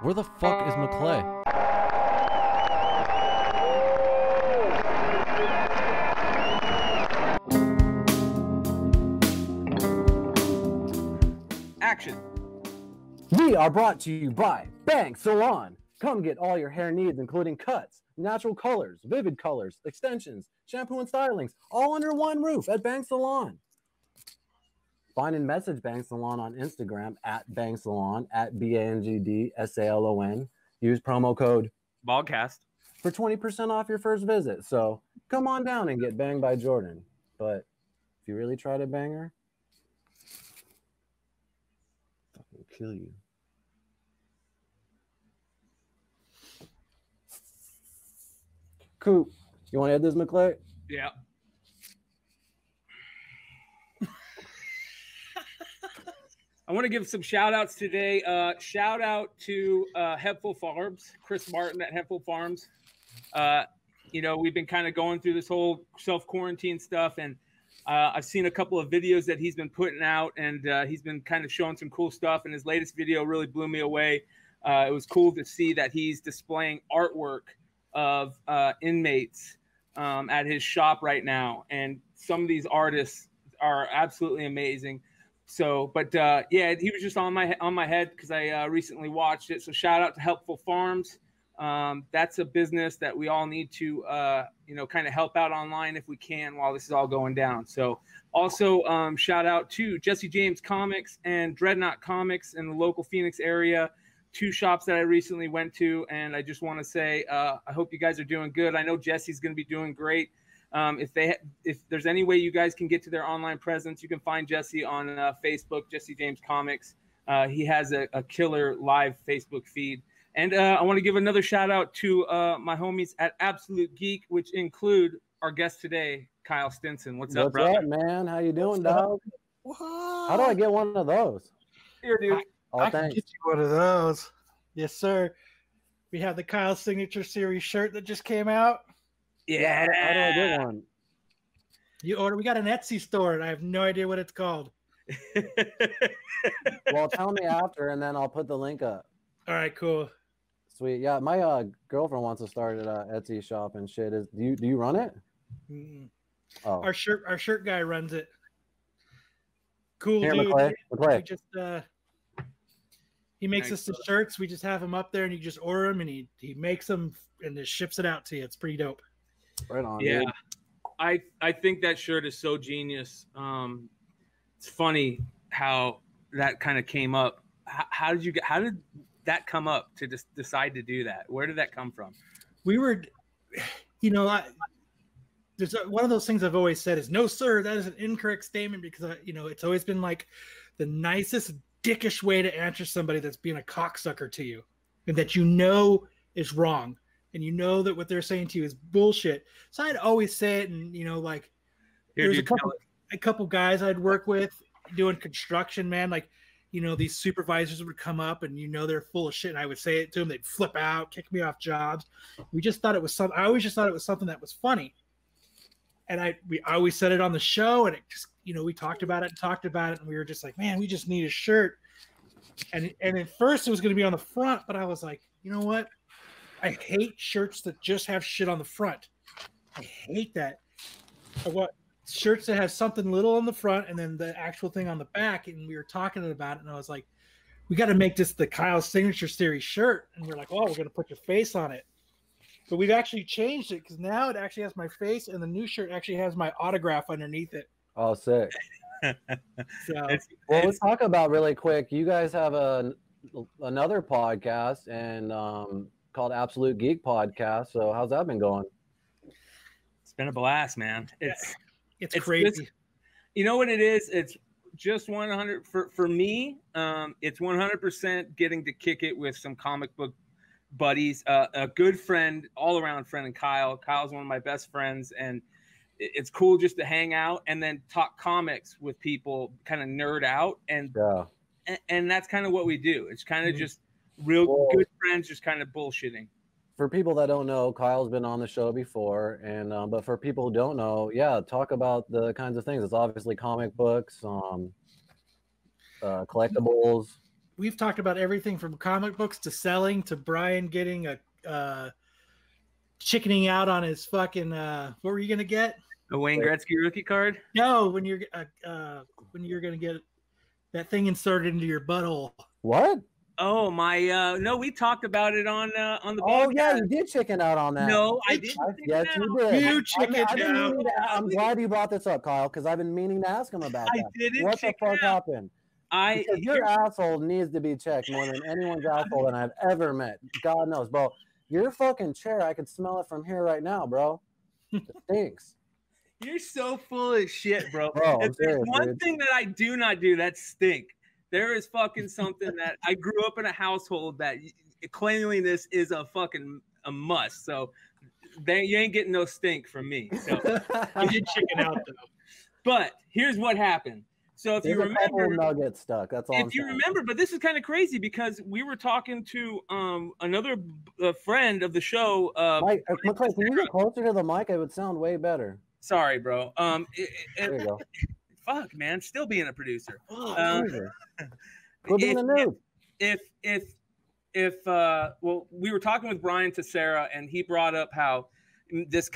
Where the fuck is McClay? Action. We are brought to you by Bang Salon. Come get all your hair needs, including cuts, natural colors, vivid colors, extensions, shampoo and stylings, all under one roof at Bang Salon. Find and message Bang Salon on Instagram at Bang Salon, at BANGDSALON. Use promo code Bogcast for 20% off your first visit. So come on down and get banged by Jordan. But if you really try to bang her, fucking kill you. Coop, you want to add this, McClay? Yeah. I want to give some shout outs today. Shout out to Hempful Farms, Chris Martin at Hempful Farms. We've been kind of going through this whole self-quarantine stuff, and I've seen a couple of videos that he's been putting out, and he's been kind of showing some cool stuff, and his latest video really blew me away. It was cool to see that he's displaying artwork of inmates at his shop right now, and some of these artists are absolutely amazing. So, but he was just on my head because I recently watched it. So shout out to Helpful Farms. That's a business that we all need to kind of help out online if we can while this is all going down. So also shout out to Jesse James Comics and Dreadnought Comics in the local Phoenix area. Two shops that I recently went to, and I just want to say I hope you guys are doing good. I know Jesse's going to be doing great. If there's any way you guys can get to their online presence, you can find Jesse on Facebook, Jesse James Comics. He has a killer live Facebook feed. And I want to give another shout out to my homies at Absolute Geek, which include our guest today, Kyle Stinson. What's up, brother? What's up, man? How you doing, dog? How do I get one of those? Here, dude. I can get you one of those. Yes, sir. We have the Kyle Signature Series shirt that just came out. Yeah. How do I get one? You order. We got an Etsy store, and I have no idea what it's called. Well, tell me after, and then I'll put the link up. All right, cool. Sweet. Yeah, my girlfriend wants to start an Etsy shop and shit. Do you run it? Oh, Our shirt guy runs it. Cool here, dude. McClay. We just he makes us the shirts. We just have them up there, and you just order them, and he makes them and just ships it out to you. It's pretty dope. Right on. Yeah, dude. I think that shirt is so genius. It's funny how that kind of came up. How did that come up to just decide to do that? Where did that come from? We were, there's one of those things I've always said is, no, sir, that is an incorrect statement, because it's always been like the nicest dickish way to answer somebody that's being a cocksucker to you, and that is wrong, and that what they're saying to you is bullshit. So I'd always say it, and there's a couple guys I'd work with doing construction, man, like these supervisors would come up and they're full of shit, and I would say it to them, they'd flip out, kick me off jobs. We just thought it was I always just thought it was something that was funny, and we always said it on the show, and it just we talked about it, and we were just like, man, we just need a shirt. And at first it was going to be on the front, but I was like, you know what? I hate shirts that just have shit on the front. I hate that. I want shirts that have something little on the front and then the actual thing on the back. And we were talking about it, and I was like, we got to make this the Kyle Signature Series shirt. And we're like, oh, we're going to put your face on it. But we've actually changed it, because now it actually has my face, and the new shirt actually has my autograph underneath it. Oh, sick. So, let's talk about really quick. You guys have another podcast and called Absolute Geek Podcast. So how's that been going? It's been a blast, man. It's crazy. Just, you know what it is? It's just 100 for me. It's 100% getting to kick it with some comic book buddies, a good friend, all around friend, and Kyle. Kyle's one of my best friends, and it's cool just to hang out and then talk comics with people, kind of nerd out, and that's kind of what we do. It's kind of just real good friends, just kind of bullshitting. For people that don't know, Kyle's been on the show before, and but for people who don't know, talk about the kinds of things. It's obviously comic books, collectibles. we've talked about everything from comic books to selling to Brian getting a chickening out on his fucking what were you gonna get? A Wayne Gretzky rookie card? No, when you're gonna get that thing inserted into your butthole. What? Oh my! No, we talked about it on the. Oh podcast. yeah, you did chicken out on that. No, I didn't. Yes, you did. You chickened out. I'm glad you brought this up, Kyle, because I've been meaning to ask him about that. I didn't. What the fuck happened? Because your asshole needs to be checked more than anyone's asshole that I've ever met. God knows, bro. Your fucking chair, I could smell it from here right now, bro. It stinks. You're so full of shit, bro. I'm serious, one dude. thing that I do not do that stink. There is fucking something that I grew up in a household that cleanliness is a must. So you ain't getting no stink from me. So You did chicken out though. But here's what happened. So if you remember, nuggets stuck. That's all. If you remember, but this is kind of crazy because we were talking to another friend of the show. Mike, McClay, can you get closer to the mic? It would sound way better. Sorry, bro. There you go. Fuck, man, still being a producer. Quit being a noob. Well, we were talking with Brian Tessera, and he brought up how this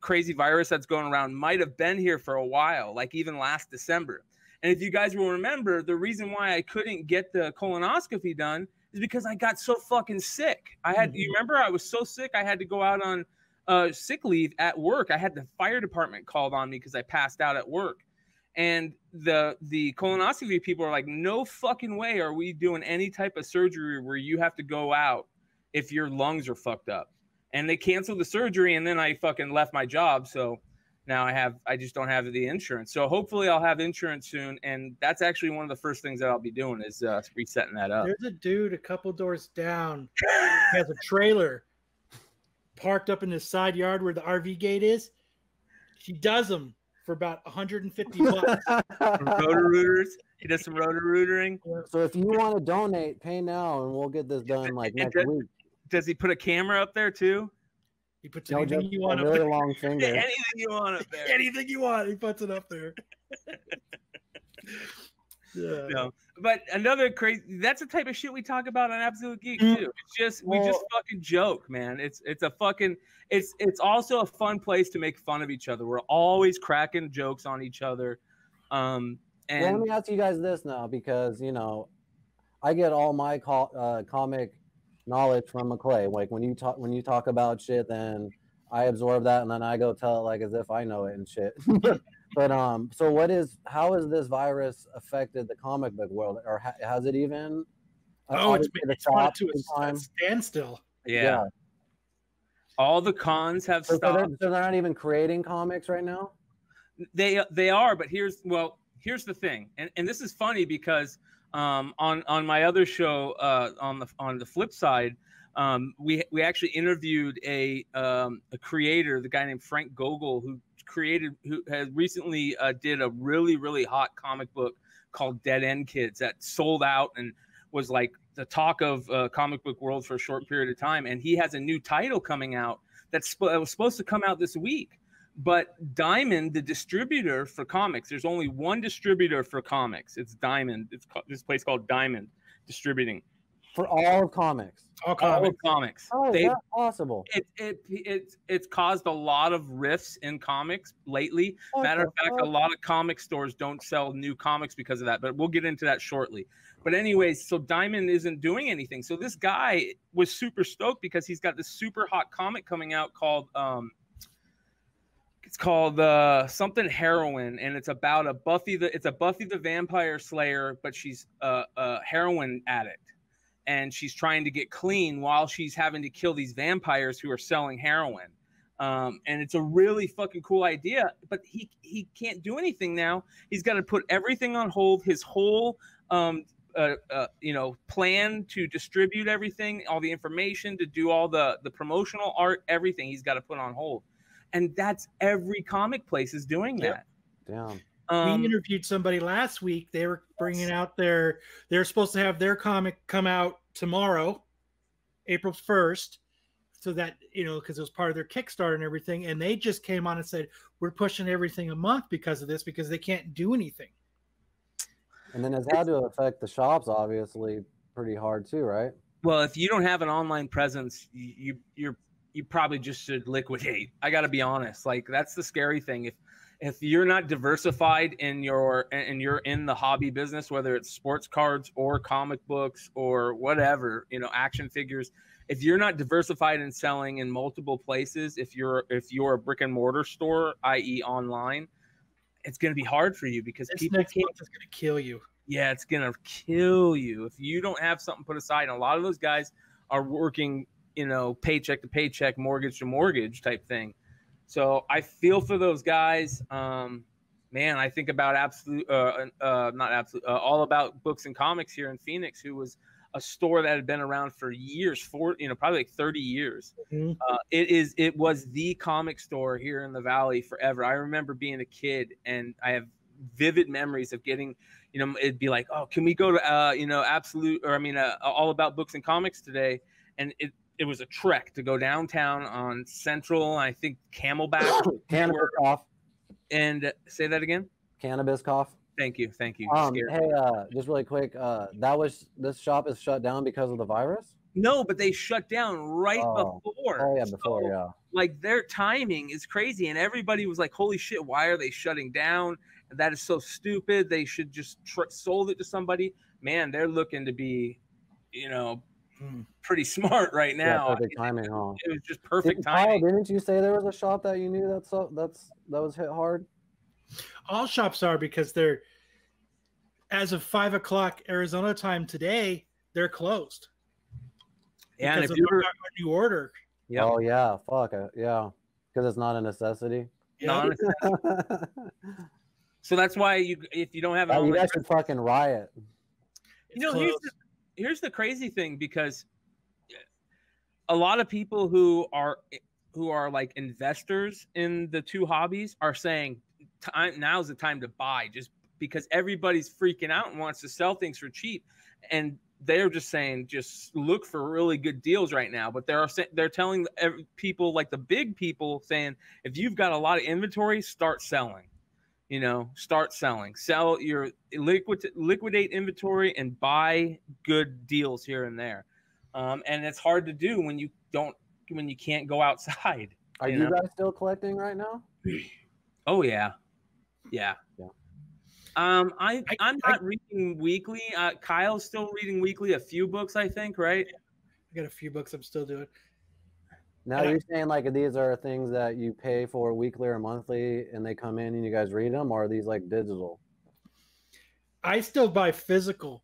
crazy virus that's going around might have been here for a while, like even last December. And if you guys will remember, the reason why I couldn't get the colonoscopy done is because I got so fucking sick. You remember I was so sick I had to go out on sick leave at work. I had the fire department called on me because I passed out at work. And the colonoscopy people are like, no fucking way are we doing any type of surgery where you have to go out if your lungs are fucked up. And they canceled the surgery, and then I fucking left my job. So now I just don't have the insurance. So hopefully I'll have insurance soon. And that's actually one of the first things that I'll be doing is resetting that up. There's a dude a couple doors down. He has a trailer parked up in his side yard where the RV gate is. He does them for about $150. Roto-rooters. He does some roto-rootering. So if you want to donate, pay now, and we'll get this done next week. Does he put a camera up there too? He puts anything you want up there. Long finger. Anything you want up there. Anything you want, he puts it up there. Yeah. No. But another crazy, that's the type of shit we talk about on Absolute Geek too. It's just we just fucking joke, man. It's also a fun place to make fun of each other. We're always cracking jokes on each other. And let me ask you guys this now, because I get all my comic knowledge from McClay. Like when you talk about shit, then I absorb that and then I go tell it like as if I know it and shit. But so how has this virus affected the comic book world, or has it even? It's brought to a standstill. Yeah. All the cons have stopped. So they're not even creating comics right now. They are, but here's the thing, and this is funny because on my other show on the flip side, we actually interviewed a creator, the guy named Frank Gogol, who has recently did a really, really hot comic book called Dead End Kids that sold out and was like the talk of comic book world for a short period of time. And he has a new title coming out that was supposed to come out this week. But Diamond, the distributor for comics, there's only one distributor for comics. It's Diamond. It's this place called Diamond Distributing. For all comics. All comics. How is that possible? It's caused a lot of rifts in comics lately. Matter of fact, a lot of comic stores don't sell new comics because of that, but we'll get into that shortly. But anyways, so Diamond isn't doing anything. So this guy was super stoked because he's got this super hot comic coming out called it's called something Heroine, and it's about a Buffy the Vampire Slayer, but she's a heroin addict. And she's trying to get clean while she's having to kill these vampires who are selling heroin. And it's a really fucking cool idea, but he can't do anything now. He's got to put everything on hold. His whole, plan to distribute everything, all the information, to do all the promotional art, everything he's got to put on hold. And that's every comic place is doing that. Damn. We interviewed somebody last week. They were bringing out they're supposed to have their comic come out tomorrow, April 1st. So that, because it was part of their Kickstarter and everything. And they just came on and said, we're pushing everything a month because of this, because they can't do anything. And then it's had to affect the shops, obviously, pretty hard too, right? Well, if you don't have an online presence, you probably just should liquidate. I got to be honest. Like, that's the scary thing. If you're not diversified and you're in the hobby business, whether it's sports cards or comic books or whatever, action figures, if you're not diversified in selling in multiple places, if you're a brick and mortar store, i.e. online, it's going to be hard for you because this next month is going to kill you. Yeah, it's going to kill you if you don't have something put aside. And a lot of those guys are working, paycheck to paycheck, mortgage to mortgage type thing. So I feel for those guys. Man, I think about All About Books and Comics here in Phoenix, who was a store that had been around for years, probably like 30 years. Mm-hmm. It was the comic store here in the Valley forever. I remember being a kid, and I have vivid memories of getting, it'd be like, oh, can we go to, All About Books and Comics today? And it was a trek to go downtown on Central, I think Camelback. Cannabis cough. And say that again? Cannabis cough. Thank you. Hey, just really quick, this shop is shut down because of the virus? No, but they shut down before. Oh yeah, before, yeah. Like, their timing is crazy, and everybody was like, holy shit, why are they shutting down? That is so stupid. They should just sold it to somebody. Man, they're looking to be, pretty smart right now. Yeah, perfect timing, huh? It was just perfect timing. Kyle, didn't you say there was a shop that you knew that was hit hard? All shops are, because they're, as of 5 o'clock Arizona time today, they're closed. Yeah, and if you got a new order. Yep. Oh yeah, fuck it, yeah, because it's not a necessity. Yeah. So that's why if you don't have you guys should fucking riot. Here's the crazy thing, because a lot of people who are like investors in the two hobbies are saying now's the time to buy, just because everybody's freaking out and wants to sell things for cheap, and they're just saying just look for really good deals right now. But they're telling people, like the big people, saying if you've got a lot of inventory, start selling. Sell your liquidate inventory and buy good deals here and there. And it's hard to do when you can't go outside. Are you guys still collecting right now? Oh yeah. I'm not reading weekly. Kyle's still reading weekly, a few books, I think, right? I got a few books I'm still doing. Now you're saying like these are things that you pay for weekly or monthly, and they come in and you guys read them, or are these like digital? I still buy physical,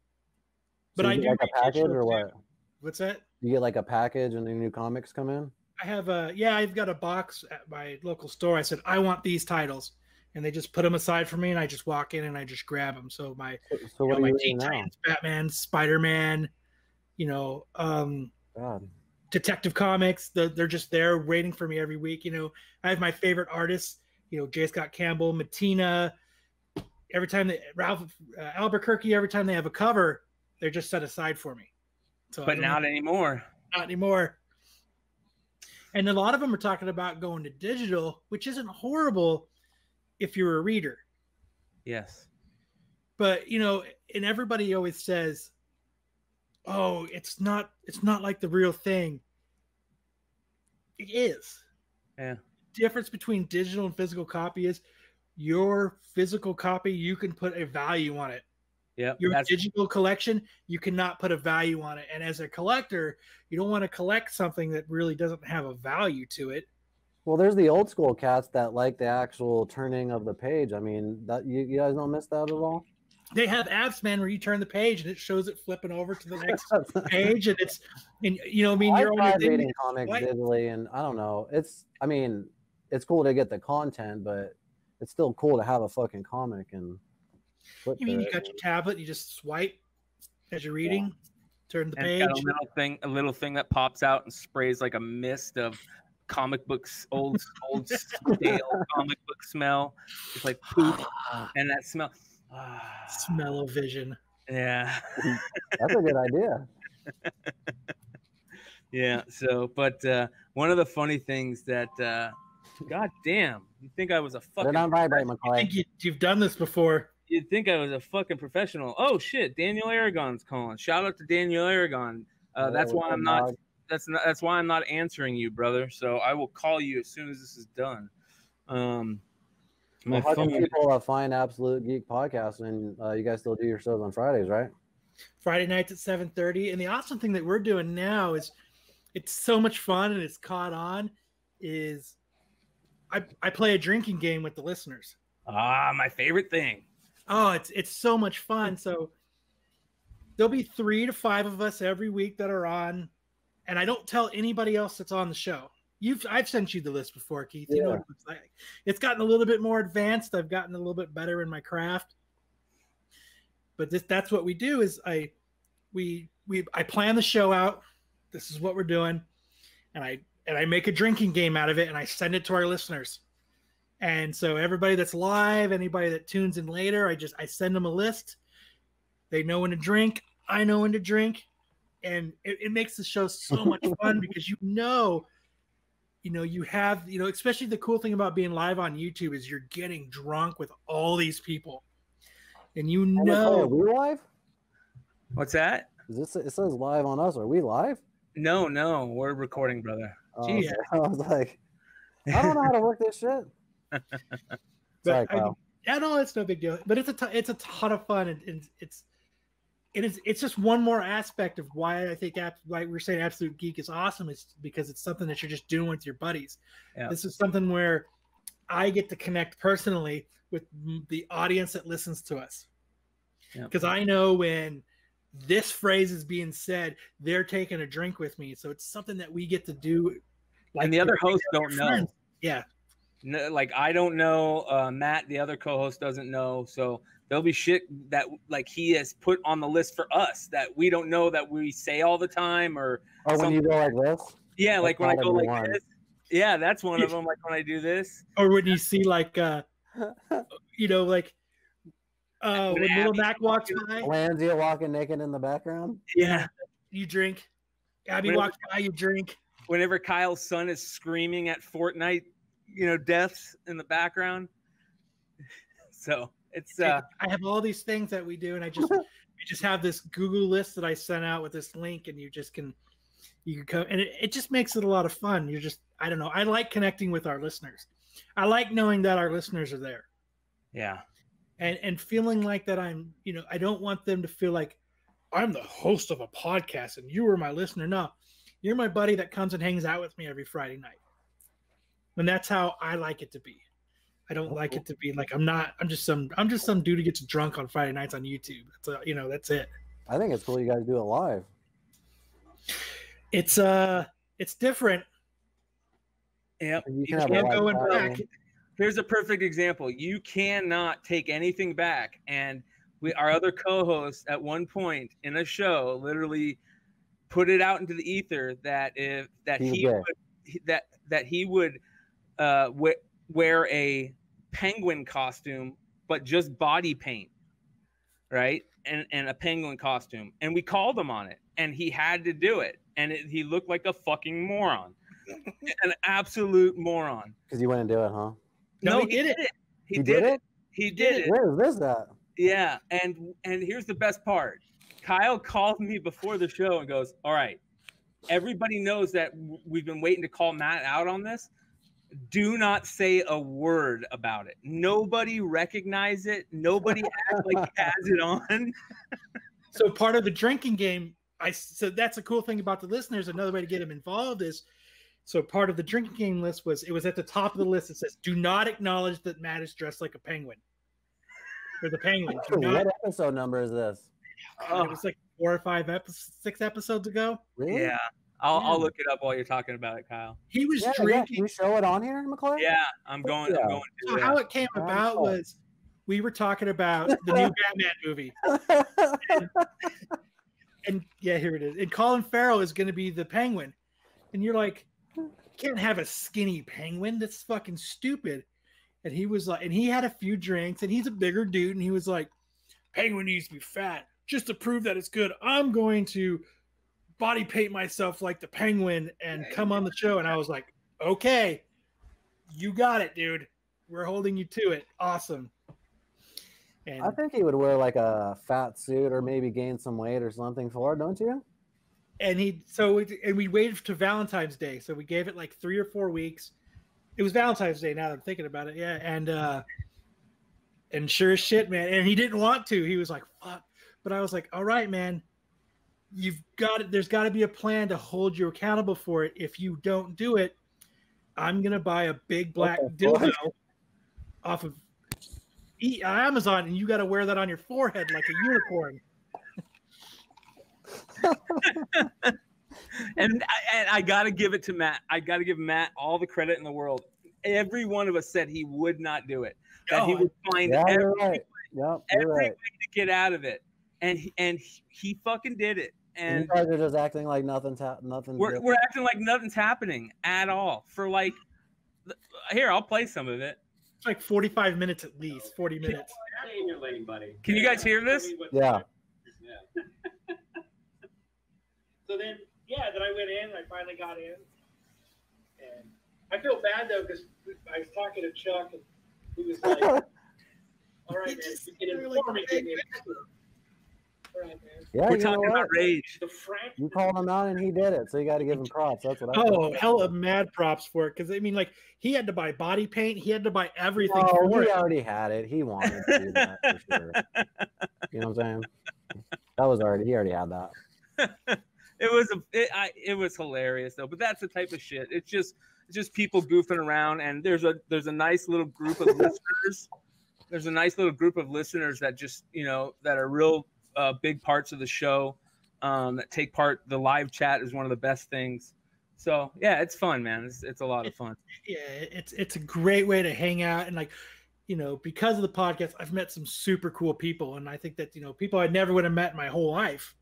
but so I do like a package or what? What's that? You get like a package and the new comics come in? I have I've got a box at my local store. I said I want these titles, and they just put them aside for me, and I just walk in and I just grab them. So my what are you Teen Titans, Batman, Spider-Man, God. Detective Comics, they're just there waiting for me every week. I have my favorite artists, J. Scott Campbell, Matina. Every time Ralph Albuquerque, every time they have a cover, they're just set aside for me. So, but not anymore. Not anymore. And a lot of them are talking about going to digital, which isn't horrible if you're a reader. Yes. But and everybody always says, oh, it's not like the real thing. It is. Yeah. The difference between digital and physical copy is your physical copy, you can put a value on it. Yeah. Your digital collection, you cannot put a value on it. And as a collector, you don't want to collect something that really doesn't have a value to it. Well, there's the old school cats that like the actual turning of the page. I mean, that you guys don't miss that at all? They have apps, man, where you turn the page and it shows it flipping over to the next page, and you're reading comics digitally, and I don't know. It's cool to get the content, but it's still cool to have a fucking comic and. You got your tablet, you just swipe as you're reading, turn the page. Got a little thing that pops out and sprays like a mist of comic books, old stale comic book smell. It's like poop, and that smell. Smell-o-vision. Yeah. That's a good idea. Yeah. So, but one of the funny things that, God damn, you think I was a fucking. They're not vibrate, McCoy. I think you've done this before. You'd think I was a fucking professional. Oh shit, Daniel Aragon's calling. Shout out to Daniel Aragon. That's why I'm not. That's why I'm not answering you, brother. So I will call you as soon as this is done. How can people find Absolute Geek Podcast? And you guys still do your shows on Fridays, right? Friday nights at 7:30. And the awesome thing that we're doing now is it's so much fun and it's caught on. Is I play a drinking game with the listeners. My favorite thing. Oh, it's so much fun. So there'll be 3 to 5 of us every week that are on, and I don't tell anybody else that's on the show. I've sent you the list before, Keith. You know what it looks like. It's gotten a little bit more advanced. I've gotten a little bit better in my craft. But that's what we do is I plan the show out. This is what we're doing. And I make a drinking game out of it and I send it to our listeners. And so everybody that's live, anybody that tunes in later, I send them a list. They know when to drink. I know when to drink. And it makes the show so much fun because you have, especially the cool thing about being live on YouTube is you're getting drunk with all these people. And are we live? What's that? It says live on us. Are we live? No, we're recording, brother. Jeez. I was like, I don't know how to work this shit. Sorry, Kyle. No, it's no big deal. But it's a ton of fun, and it's just one more aspect of why I think like we're saying Absolute Geek is awesome. Is because it's something that you're just doing with your buddies. Yeah. This is something where I get to connect personally with the audience that listens to us. Because I know when this phrase is being said, they're taking a drink with me. So it's something that we get to do. And the other hosts don't know. Yeah. No, like I don't know. Matt, the other co-host, doesn't know. So there'll be shit that like he has put on the list for us that we don't know that we say all the time or when you go like this. Yeah, like when I go like this. Yeah, that's one of them. Like when I do this. Or when you see like when Little Mac walks by. Lanzia walking naked in the background. Yeah. You drink. Abby walks by, you drink. Whenever Kyle's son is screaming at Fortnite, deaths in the background. So it's I have all these things that we do, and I just have this Google list that I sent out with this link, and you can come, and it just makes it a lot of fun. I don't know. I like connecting with our listeners. I like knowing that our listeners are there. Yeah. And feeling like that I don't want them to feel like I'm the host of a podcast and you are my listener. No, you're my buddy that comes and hangs out with me every Friday night. And that's how I like it to be. I don't like it to be like I'm just some dude who gets drunk on Friday nights on YouTube. That's it. I think it's cool you guys do it live. It's different. Yep. You can't go back. Here's a perfect example. You cannot take anything back. And our other co-host at one point in a show literally put it out into the ether that he would wear a penguin costume, but just body paint, right? And a penguin costume. And we called him on it, and he had to do it. And he looked like a fucking moron, an absolute moron. Because you went and do it, huh? No, he did it. He did it. He did it. Where is this at? Yeah, and here's the best part. Kyle called me before the show and goes, "All right, everybody knows that we've been waiting to call Matt out on this. Do not say a word about it. Nobody recognize it. Nobody act like he has it on." So part of the drinking game, so that's a cool thing about the listeners. Another way to get them involved is, so part of the drinking game list was at the top of the list. It says, "Do not acknowledge that Matt is dressed like a penguin." Or the penguin. What episode number is this? It was like 4 or 6 episodes ago. Really? Yeah. I'll look it up while you're talking about it, Kyle. He was drinking. Yeah. Can you show it on here, McClure? Yeah, I'm going to. So how it came about was we were talking about the new Batman movie. And yeah, here it is. And Colin Farrell is going to be the penguin. And you're like, you can't have a skinny penguin. That's fucking stupid. And he was like, and he had a few drinks, and he's a bigger dude, and he was like, penguin needs to be fat just to prove that it's good. I'm going to body paint myself like the penguin and come on the show. And I was like, okay, you got it, dude. We're holding you to it. Awesome. And I think he would wear like a fat suit or maybe gain some weight or something for it, don't you? And we waited to Valentine's Day, so we gave it like 3 or 4 weeks. It was Valentine's Day now that I'm thinking about it, yeah. And sure as shit, man. And he didn't want to. He was like, "Fuck," but I was like, "All right, man. You've got it. There's got to be a plan to hold you accountable for it. If you don't do it, I'm gonna buy a big black dildo off of Amazon, and you got to wear that on your forehead like a unicorn." and I got to give it to Matt. I got to give Matt all the credit in the world. Every one of us said he would not do it. That he would find every way to get out of it, and he fucking did it. And you guys are just acting like nothing's nothing. We're acting like nothing's happening at all. For like, here, I'll play some of it. It's like 45 minutes at least. 40 minutes. Can you guys hear this? Yeah. So then I went in. I finally got in, and I feel bad though because I was talking to Chuck, and he was like, "All right, man, you can inform me." All right, man. Yeah, we're talking about rage. You called him out, and he did it, so you got to give him props. That's what I. Oh, hella mad props for it, because I mean, like, he had to buy body paint, he had to buy everything. Oh, he already had it. He wanted to do that for sure. You know what I'm saying? He already had that. It was hilarious though, but that's the type of shit. It's just people goofing around, and there's a nice little group of listeners. There's a nice little group of listeners that just that are real big parts of the show, that take part. The live chat is one of the best things. So yeah, it's fun, man. It's a lot of fun. Yeah, it's a great way to hang out, and like, because of the podcast, I've met some super cool people, and I think that people I never would have met in my whole life.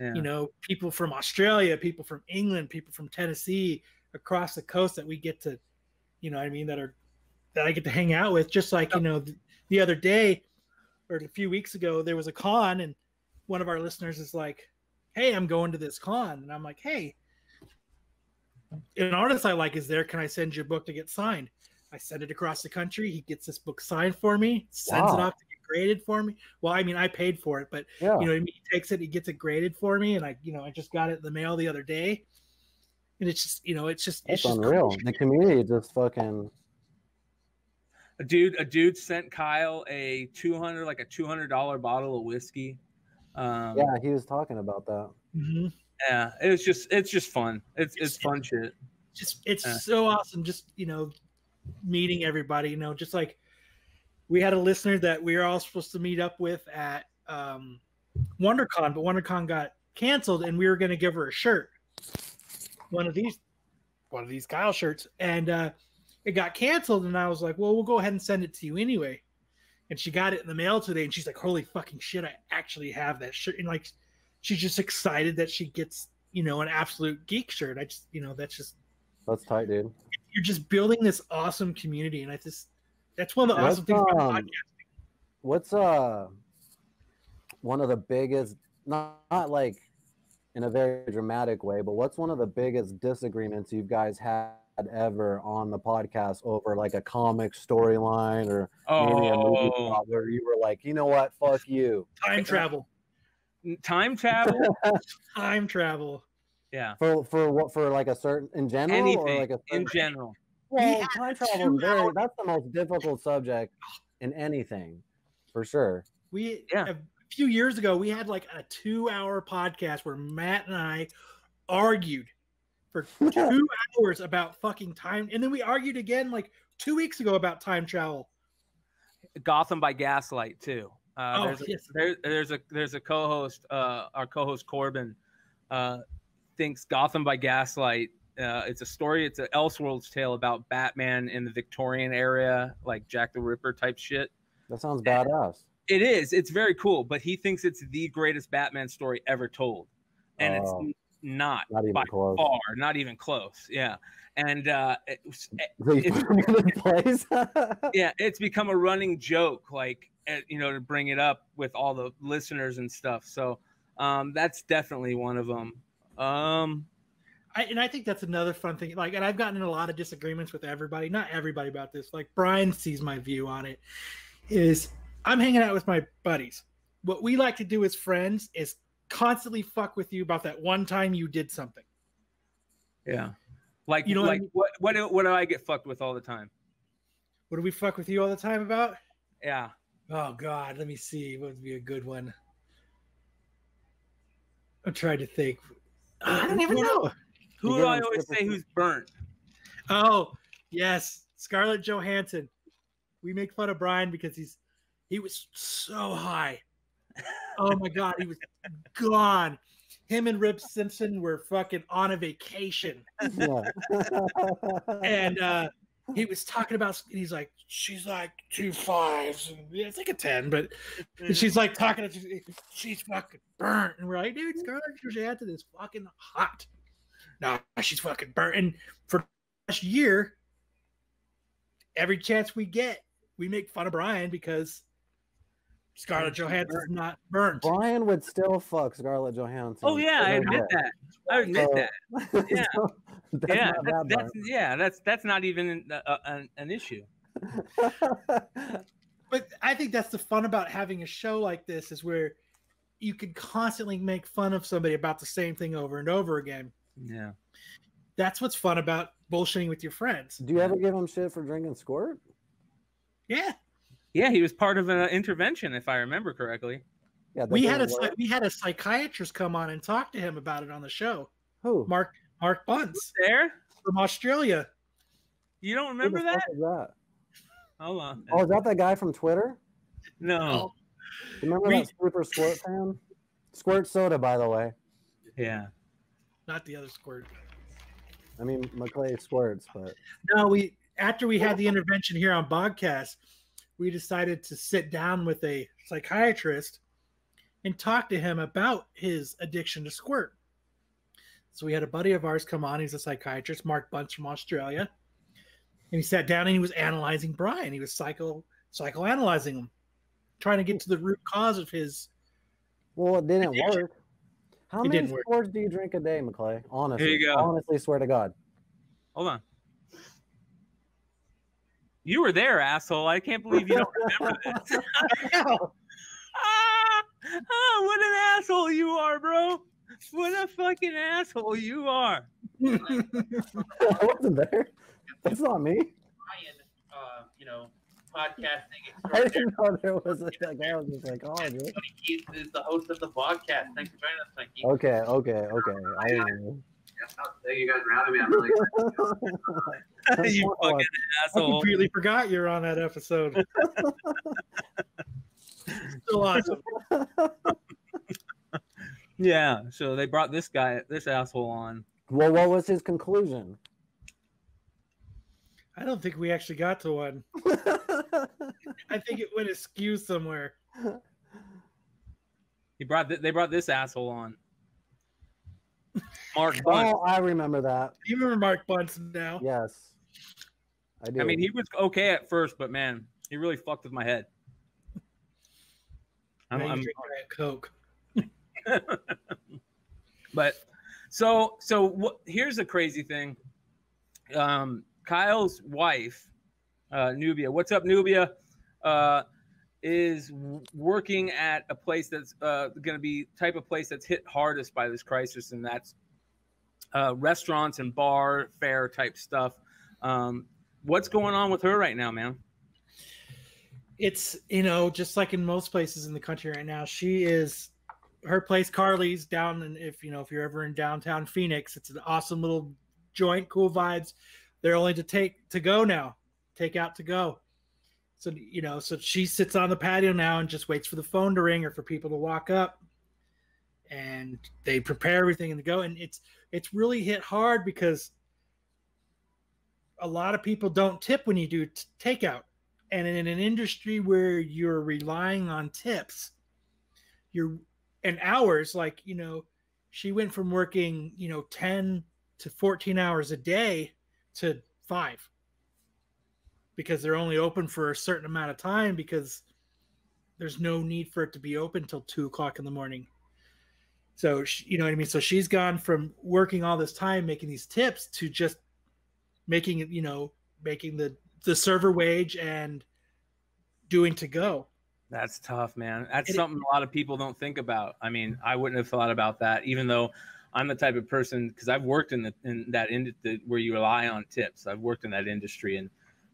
Yeah. People from Australia, people from England, people from Tennessee, across the coast that we get to, that I get to hang out with. Just like, the other day or a few weeks ago, there was a con, and one of our listeners is like, "Hey, I'm going to this con." And I'm like, "Hey, an artist I like is there. Can I send you a book to get signed?" I send it across the country. He gets this book signed for me, sends it off to get graded for me. Well, I mean, I paid for it, but he takes it, he gets it graded for me, and I just got it in the mail the other day, and it's just unreal. Cool. The community just fucking. A dude sent Kyle a $200 bottle of whiskey. Yeah, he was talking about that. Mm-hmm. Yeah, it's just fun. It's fun shit. It's so awesome. Just meeting everybody. Just like we had a listener that we were all supposed to meet up with at WonderCon, but WonderCon got canceled, and we were going to give her a shirt, one of these Kyle shirts, and it got canceled. And I was like, "Well, we'll go ahead and send it to you anyway." And she got it in the mail today, and she's like, "Holy fucking shit, I actually have that shirt!" And like, she's just excited that she gets an Absolute Geek shirt. I just that's tight, dude. You're just building this awesome community, and that's one of the awesome things about podcasting. What's one of the biggest, not like in a very dramatic way, but what's one of the biggest disagreements you guys had ever on the podcast over like a comic storyline or maybe a movie plot where you were like, "You know what, fuck you"? Time travel. Time travel. Yeah. For like a certain in general. Anything, or like in general. Well, time travel is that's the most difficult subject in anything, for sure. A few years ago, we had like a 2-hour podcast where Matt and I argued for 2 hours about fucking time, and then we argued again like 2 weeks ago about time travel. Gotham by Gaslight too. Yes. There's a co-host. Our co-host Corbin thinks Gotham by Gaslight. It's a story. It's an Elseworlds tale about Batman in the Victorian era, like Jack the Ripper type shit. That sounds badass. It is. It's very cool. But he thinks it's the greatest Batman story ever told, and it's not even by close. far, not even close. Yeah, and it's become a running joke, like to bring it up with all the listeners and stuff. So that's definitely one of them. I think that's another fun thing. Like, and I've gotten in a lot of disagreements with everybody, not everybody about this. Like, Brian sees my view on it. Is I'm hanging out with my buddies. What we like to do as friends is constantly fuck with you about that one time you did something. Yeah. Like, you know like what, I mean? what do I get fucked with all the time? What do we fuck with you all the time about? Yeah. Oh God, let me see. What would be a good one? I'm trying to think. I don't even know. Who do I always say who's burnt? Oh, yes. Scarlett Johansson. We make fun of Brian because he was so high. Oh my God, he was gone. Him and Rip Simpson were fucking on a vacation. Yeah. And he was talking about, he's like, she's like 2.5. It's like a 10, but she's like talking, she's fucking burnt. And we're like, dude, Scarlett Johansson is fucking hot. No, she's fucking burnt. And for last year, every chance we get, we make fun of Brian because Scarlett Johansson's not burnt. Brian would still fuck Scarlett Johansson. Oh yeah, I admit that. I admit that. Yeah, that's not even an issue. But I think that's the fun about having a show like this, is where you can constantly make fun of somebody about the same thing over and over again. Yeah, that's what's fun about bullshitting with your friends. Do you ever give him shit for drinking squirt? Yeah. Yeah, he was part of an intervention, if I remember correctly. Yeah, we had a psychiatrist come on and talk to him about it on the show. Who? Mark Bunce. There? From Australia. You don't remember Who the that? fuck is that? Hold on. Oh, is that the guy from Twitter? No. Remember that super squirt fan? Squirt soda, by the way. Yeah. Not the other squirt. I mean, McClay squirts, but no, after we had the intervention here on Bogcast, we decided to sit down with a psychiatrist and talk to him about his addiction to squirt. So we had a buddy of ours come on. He's a psychiatrist, Mark Bunce from Australia. And he sat down and he was analyzing Brian. He was psychoanalyzing him, trying to get to the root cause of his. Well, it didn't addiction. work. How many squirts do you drink a day, McClay? Honestly. Here you go. Honestly, swear to God. Hold on. You were there, asshole. I can't believe you don't remember this. What an asshole you are, bro. What a fucking asshole you are. I wasn't there. That's not me. Ryan, podcasting. I didn't know there was a guy was a psychologist. Keith is the host of the Bogcast. Thanks for joining us, Keith. Okay. You guys are out of me. I'm really excited. You fucking asshole. I completely forgot you're on that episode. Still awesome. Yeah, so they brought this asshole on. Well, what was his conclusion? I don't think we actually got to one. I think it went askew somewhere. They brought this asshole on. Mark Bunce. Oh, I remember that. You remember Mark Bunce now? Yes, I do. I mean, he was okay at first, but man, he really fucked with my head. I'm drinking Coke. But so here's the crazy thing. Kyle's wife, Nubia. What's up, Nubia? Is working at a place that's going to be type of place that's hit hardest by this crisis, and that's restaurants and bar fare type stuff. What's going on with her right now, man? It's, just like in most places in the country right now, her place, Carly's, down, and if you're ever in downtown Phoenix, it's an awesome little joint, cool vibes. They're only to go now, take out to go. So, so she sits on the patio now and just waits for the phone to ring or for people to walk up, and they prepare everything and to go. And it's really hit hard because a lot of people don't tip when you do takeout. And in an industry where you're relying on tips, and hours, like, she went from working, 10 to 14 hours a day to 5. Because they're only open for a certain amount of time because there's no need for it to be open till 2:00 in the morning. So, you know what I mean? So she's gone from working all this time, making these tips, to just making it, making the server wage and doing to go. That's tough, man. That's something a lot of people don't think about. I mean, I wouldn't have thought about that, even though I'm the type of person, because I've worked in that industry where you rely on tips. I've worked in that industry, and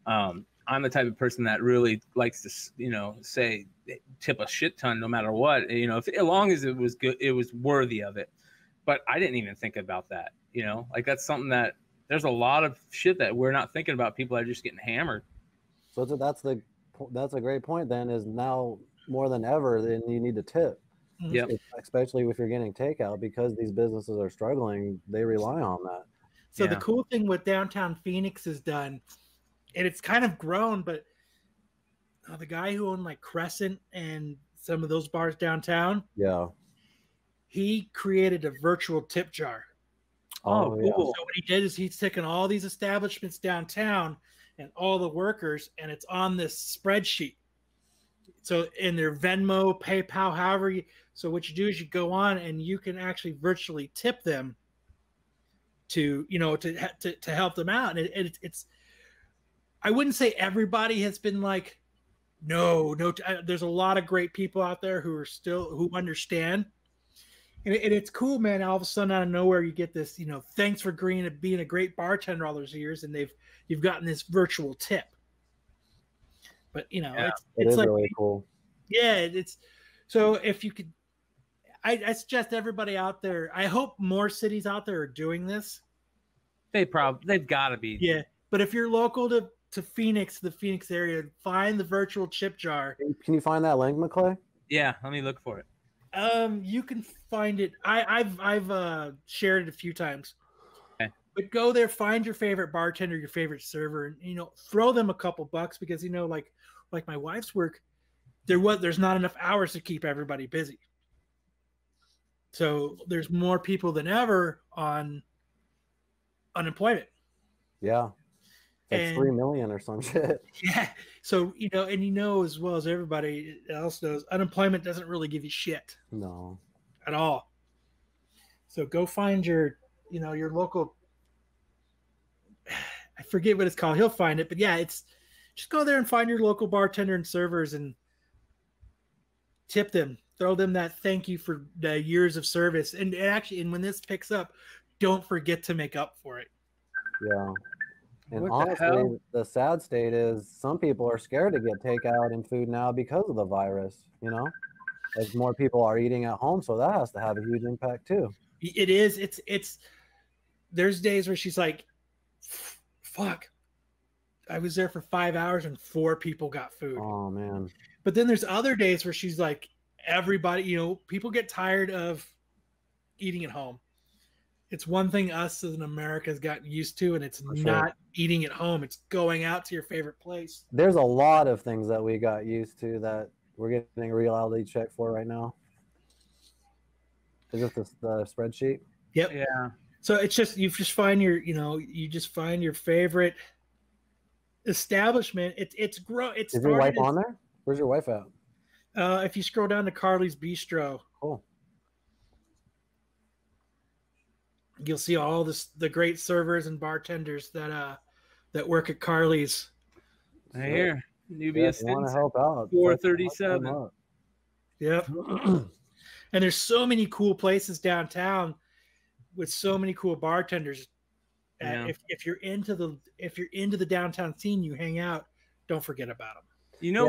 I'm the type of person that really likes to, say tip a shit ton no matter what. As long as it was good, it was worthy of it. But I didn't even think about that. Like that's something that there's a lot of shit that we're not thinking about. People are just getting hammered. So that's a great point. Then is now more than ever, then you need to tip. Yeah. Especially if you're getting takeout, because these businesses are struggling, they rely on that. So the cool thing with downtown Phoenix is done, and it's kind of grown, but the guy who owned like Crescent and some of those bars downtown, he created a virtual tip jar. Oh, cool. So what he did is he's taken all these establishments downtown and all the workers, and it's on this spreadsheet. So in their Venmo, PayPal, however so what you do is you go on and you can actually virtually tip them to help them out. And it's I wouldn't say everybody has been like, no, there's a lot of great people out there who understand. And it's cool, man. All of a sudden, out of nowhere, you get this, thanks for being a great bartender all those years, and you've gotten this virtual tip. But it's like, really cool. Yeah, it's so if you could, I suggest everybody out there. I hope more cities out there are doing this. They've got to be. Yeah, but if you're local to Phoenix, the Phoenix area, find the virtual chip jar. Can you find that link, McClay? Yeah, let me look for it. You can find it. I've shared it a few times. Okay. But go there, find your favorite bartender, your favorite server, and throw them a couple bucks, because like my wife's work, there's not enough hours to keep everybody busy. So there's more people than ever on unemployment. Yeah. It's 3 million or some shit. Yeah. So, and as well as everybody else knows, unemployment doesn't really give you shit. No. At all. So go find your local, I forget what it's called. He'll find it, but yeah, it's just go there and find your local bartender and servers and tip them. Throw them that thank you for the years of service. And when this picks up, don't forget to make up for it. Yeah. And honestly, the sad state is some people are scared to get takeout and food now because of the virus, as more people are eating at home. So that has to have a huge impact too. It is. It's there's days where she's like, fuck, I was there for 5 hours and 4 people got food. Oh man. But then there's other days where she's like, everybody, people get tired of eating at home. It's one thing us as an America has gotten used to, and it's not eating at home. It's going out to your favorite place. There's a lot of things that we got used to that we're getting a reality check for right now. Is it the spreadsheet? Yep. Yeah. So it's just you find your favorite establishment. Is your wife on there? Where's your wife at? If you scroll down to Carly's Bistro. Cool. You'll see all the great servers and bartenders that work at Carly's. Right here, Nubia Stinson, want to help out? 437. Yep. And there's so many cool places downtown with so many cool bartenders. Yeah. If you're into the downtown scene, you hang out. Don't forget about them.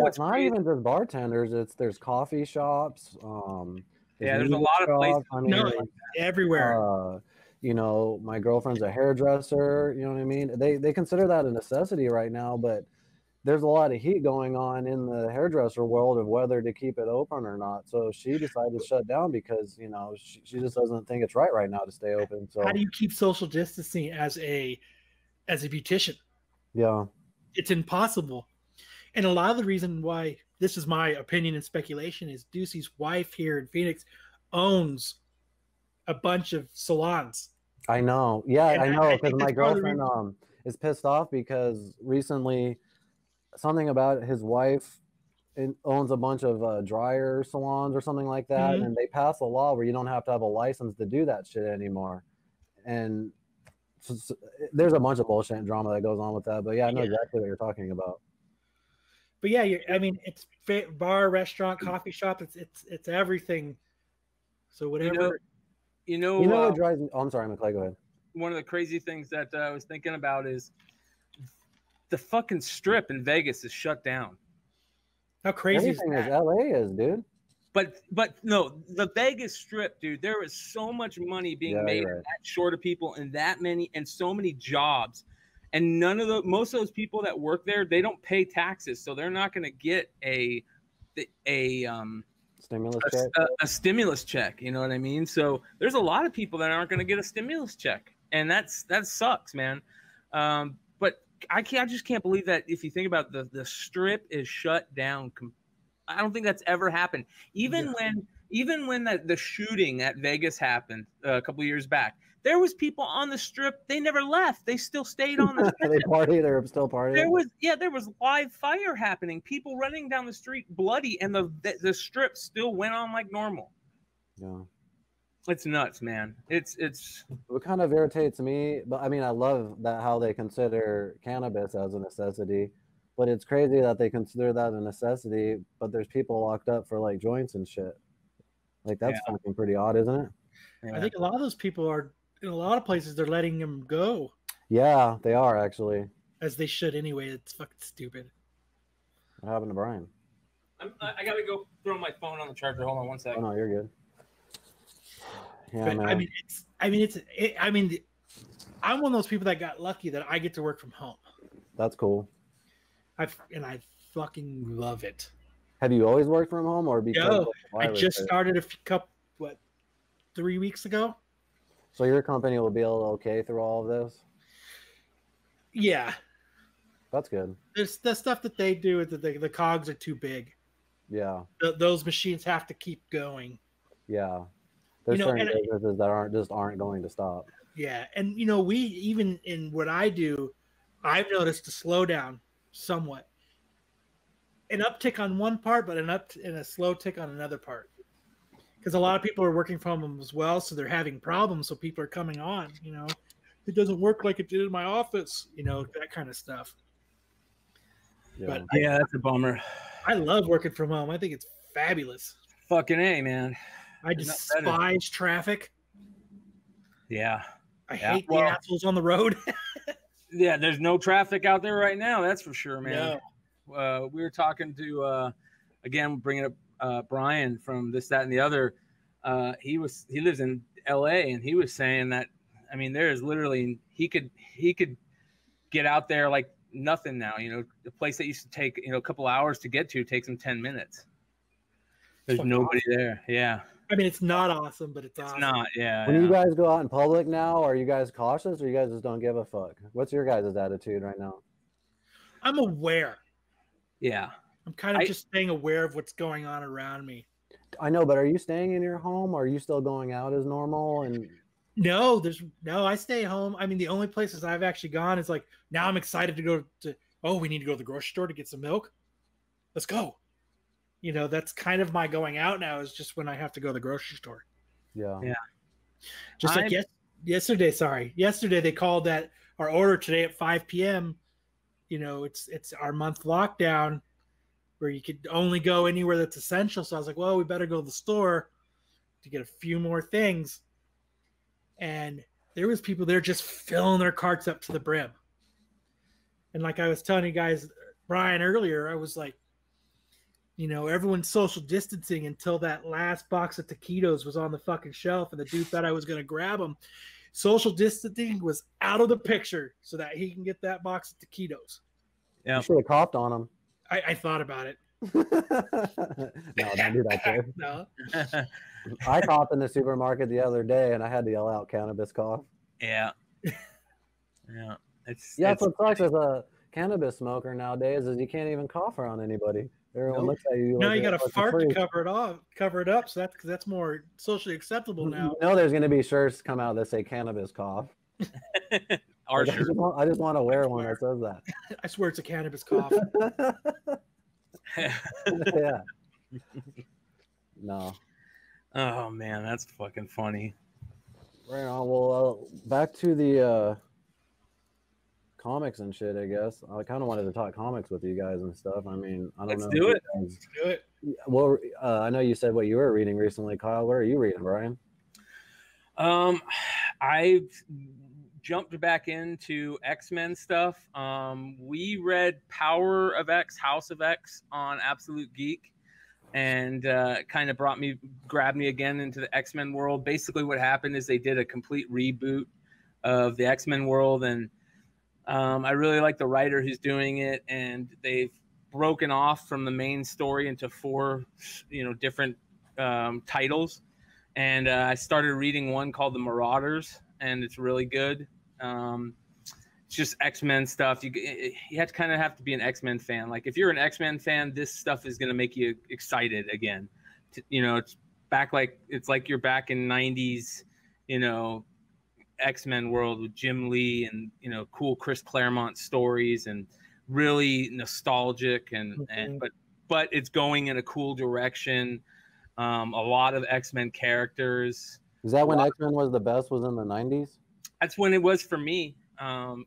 What's not great? Even just bartenders. There's coffee shops. There's a lot of places. Everywhere. My girlfriend's a hairdresser, you know what I mean? They consider that a necessity right now, but there's a lot of heat going on in the hairdresser world of whether to keep it open or not. So she decided to shut down because, she just doesn't think it's right now to stay open. So how do you keep social distancing as a beautician? Yeah. It's impossible. And a lot of the reason why, this is my opinion and speculation, is Ducey's wife here in Phoenix owns a bunch of salons. I know. Yeah, I know, because my girlfriend is pissed off because recently something about his wife owns a bunch of dryer salons or something like that, and they passed a law where you don't have to have a license to do that shit anymore. And so there's a bunch of bullshit and drama that goes on with that. But yeah, I know exactly what you're talking about. But yeah, I mean, it's bar, restaurant, coffee shop. It's everything. So whatever. You know what drives me? Oh, I'm sorry, McClay. Go ahead. One of the crazy things that I was thinking about is the fucking strip in Vegas is shut down. How crazy Everything is that? LA is, dude. But no, the Vegas Strip, dude. There is so much money being made right. that short of people, and that many, and so many jobs, and most of those people that work there, they don't pay taxes, so they're not going to get a stimulus check. A stimulus check. You know what I mean? So there's a lot of people that aren't going to get a stimulus check, and that sucks, man. But I just can't believe that if you think about the Strip is shut down. I don't think that's ever happened. Even when the shooting at Vegas happened a couple of years back, there was people on the Strip. They never left. They still stayed on the Strip. They party. They're still partying. There was live fire happening. People running down the street bloody, and the Strip still went on like normal. Yeah, it's nuts, man. It's what kind of irritates me. But I mean, I love that how they consider cannabis as a necessity. But it's crazy that they consider that a necessity, but there's people locked up for like joints and shit. Like that's fucking pretty odd, isn't it? Yeah. I think a lot of those people are in a lot of places. They're letting them go. Yeah, they are actually. As they should anyway. It's fucking stupid. What happened to Brian? I gotta go throw my phone on the charger. Hold on one second. Oh no, you're good. Yeah, but, man. I mean, I'm one of those people that got lucky that I get to work from home. That's cool. I fucking love it. Have you always worked from home, or because I just started 3 weeks ago? So your company will be able to okay through all of this? Yeah, that's good. There's the stuff that they do that the cogs are too big. Yeah, those machines have to keep going. Yeah, there's certain businesses that aren't going to stop. Yeah, and we even in what I do, I've noticed a slowdown. Somewhat an uptick on one part, but a slow tick on another part, because a lot of people are working from them as well, so they're having problems. So people are coming on, it doesn't work like it did in my office, that kind of stuff. Yeah. But that's a bummer. I love working from home. I think it's fabulous. Fucking A, man. I despise traffic. Yeah, I hate the assholes on the road. Yeah, there's no traffic out there right now. That's for sure, man. No. We were talking to, again, bringing up Brian from This, That, and the Other. He lives in L.A. and he was saying that, I mean, there is literally he could get out there like nothing now. The place that used to take a couple hours to get to takes him 10 minutes. There's nobody there. Yeah. I mean, it's not awesome, but it's awesome. It's not, yeah. When you guys go out in public now, are you guys cautious or you guys just don't give a fuck? What's your guys' attitude right now? I'm aware. Yeah. I'm kind of just staying aware of what's going on around me. I know, but are you staying in your home? Or are you still going out as normal? And No, I stay home. I mean, the only places I've actually gone is like, now I'm excited to go to, we need to go to the grocery store to get some milk. Let's go. That's kind of my going out now, is just when I have to go to the grocery store. Yeah. Yeah. Just like yesterday they called that our order today at 5 p.m. It's our month lockdown where you could only go anywhere that's essential. So I was like, well, we better go to the store to get a few more things. And there was people there just filling their carts up to the brim. And like I was telling you guys, Brian, earlier, I was like, everyone's social distancing until that last box of taquitos was on the fucking shelf and the dude thought I was going to grab them. Social distancing was out of the picture so that he can get that box of taquitos. Yeah. You should have coughed on him. I thought about it. No, don't do that, Dave. No. I coughed in the supermarket the other day and I had to yell out cannabis cough. Yeah. Yeah. That's what sucks as a cannabis smoker nowadays is you can't even cough around anybody. Everyone looks at you. No, you got to fart to cover it up. So that's more socially acceptable now. There's going to be shirts come out that say cannabis cough. Our shirt. I just want to wear one that says that. I swear it's a cannabis cough. Yeah. No. Oh man, that's fucking funny. Right on. Well, back to the comics and shit, I guess. I kind of wanted to talk comics with you guys and stuff. I mean, I don't know. Let's do it. Let's do it. Well, I know you said what you were reading recently, Kyle. What are you reading, Brian? I've jumped back into X-Men stuff. We read Power of X, House of X on Absolute Geek, and kind of grabbed me again into the X-Men world. Basically what happened is they did a complete reboot of the X-Men world, and I really like the writer who's doing it, and they've broken off from the main story into 4 different titles, and I started reading one called The Marauders, and it's really good. It's just X-Men stuff. You have to be an X-Men fan. Like if you're an X-Men fan, this stuff is going to make you excited again. It's like you're back in 90s, X-Men world with Jim Lee and cool Chris Claremont stories, and really nostalgic but it's going in a cool direction. A lot of X-Men characters. Is that when X-Men was the best? Was in the 90s? That's when it was for me.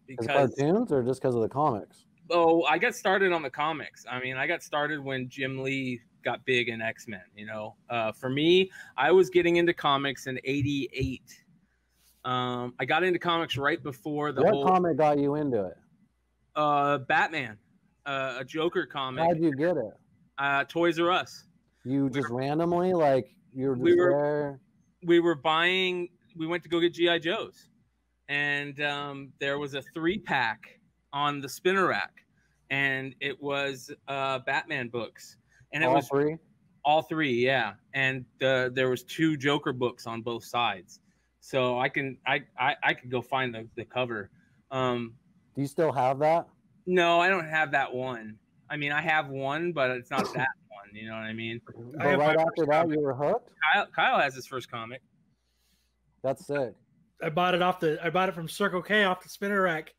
Because cartoons or just because of the comics? Oh, I got started on the comics. I mean, I got started when Jim Lee got big in X-Men. For me, I was getting into comics in '88. I got into comics right before What comic got you into it? Batman, a Joker comic. How'd you get it? Toys R Us. You just randomly, like you were just there? We went to go get G.I. Joes, and there was a 3-pack on the spinner rack, and it was Batman books, and it was all three, yeah. And there was 2 Joker books on both sides. So I can go find the cover. Do you still have that? No, I don't have that one. I mean, I have one, but it's not that one. You know what I mean? But right after that, you were hooked? Kyle has his first comic. That's sick. I bought it from Circle K off the spinner rack.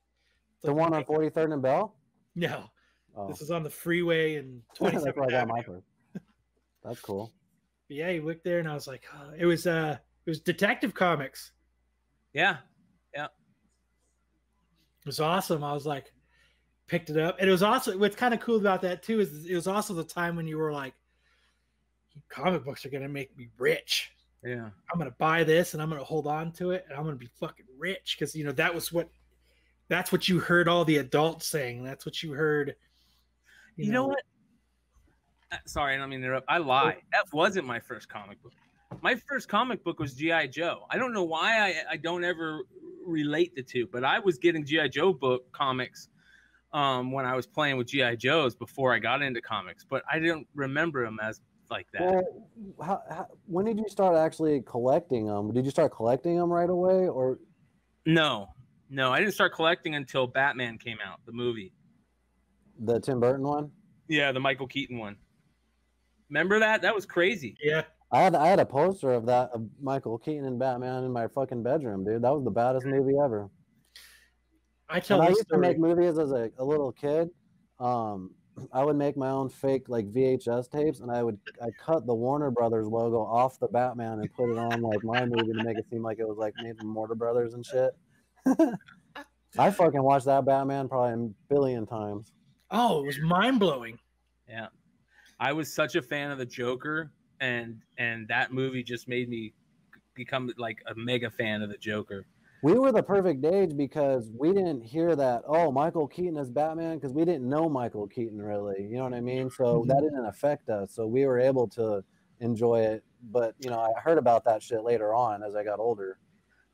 The one on 43rd and Bell? No. Oh. This is on the freeway in 27th That's where I got my first. That's cool. But yeah, you looked there and I was like, oh, it was Detective Comics. Yeah. It was awesome. I was like, picked it up. And it was also, what's kind of cool about that too is it was also the time when you were like, comic books are going to make me rich. Yeah. I'm going to buy this and I'm going to hold on to it and I'm going to be fucking rich. Cause that's what you heard all the adults saying. That's what you heard. You know what? Sorry, I don't mean to interrupt. I lied. That wasn't my first comic book. My first comic book was G.I. Joe. I don't know why I don't ever relate the two, but I was getting G.I. Joe book comics when I was playing with G.I. Joes before I got into comics, but I didn't remember them as like that. Well, when did you start actually collecting them? Did you start collecting them right away, or? No, I didn't start collecting until Batman came out, the movie. The Tim Burton one? Yeah, the Michael Keaton one. Remember that? That was crazy. Yeah. I had a poster of that, of Michael Keaton and Batman in my fucking bedroom, dude. That was the baddest movie ever. I used to make movies as a little kid. I would make my own fake like VHS tapes, and I cut the Warner Brothers logo off the Batman and put it on like my movie to make it seem like it was like made from Warner Brothers and shit. I fucking watched that Batman probably a billion times. Oh, it was mind blowing. Yeah, I was such a fan of the Joker, and that movie just made me become like a mega fan of the Joker. We were the perfect age because we didn't hear that, oh, Michael Keaton is Batman, because we didn't know Michael Keaton really. You know what I mean? So that didn't affect us. So we were able to enjoy it. But, I heard about that shit later on as I got older.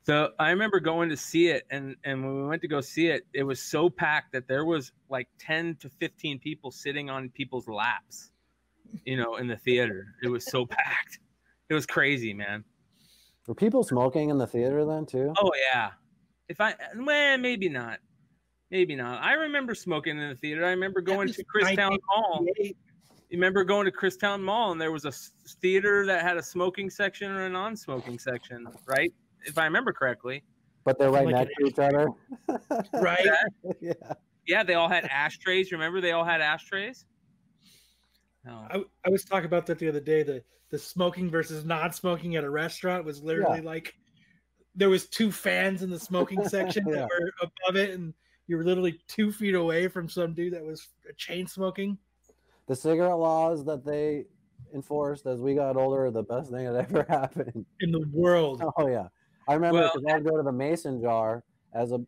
So I remember going to see it, and when we went to go see it, it was so packed that there was like 10 to 15 people sitting on people's laps, in the theater. It was so packed. It was crazy, man. Were people smoking in the theater then too? Oh yeah. Maybe not. Maybe not. I remember smoking in the theater. I remember going to Christown Mall. You remember going to Christown Mall, and there was a theater that had a smoking section and a non-smoking section, right? If I remember correctly. But they're right next to each other. Right? Yeah. Yeah, they all had ashtrays. Remember they all had ashtrays? No. I was talking about that the other day. The smoking versus non-smoking at a restaurant was literally like there was 2 fans in the smoking section that were above it, and You were literally 2 feet away from some dude that was chain smoking. The cigarette laws that they enforced as we got older are the best thing that ever happened In the world. Oh yeah, I remember because I'd go to the mason jar as a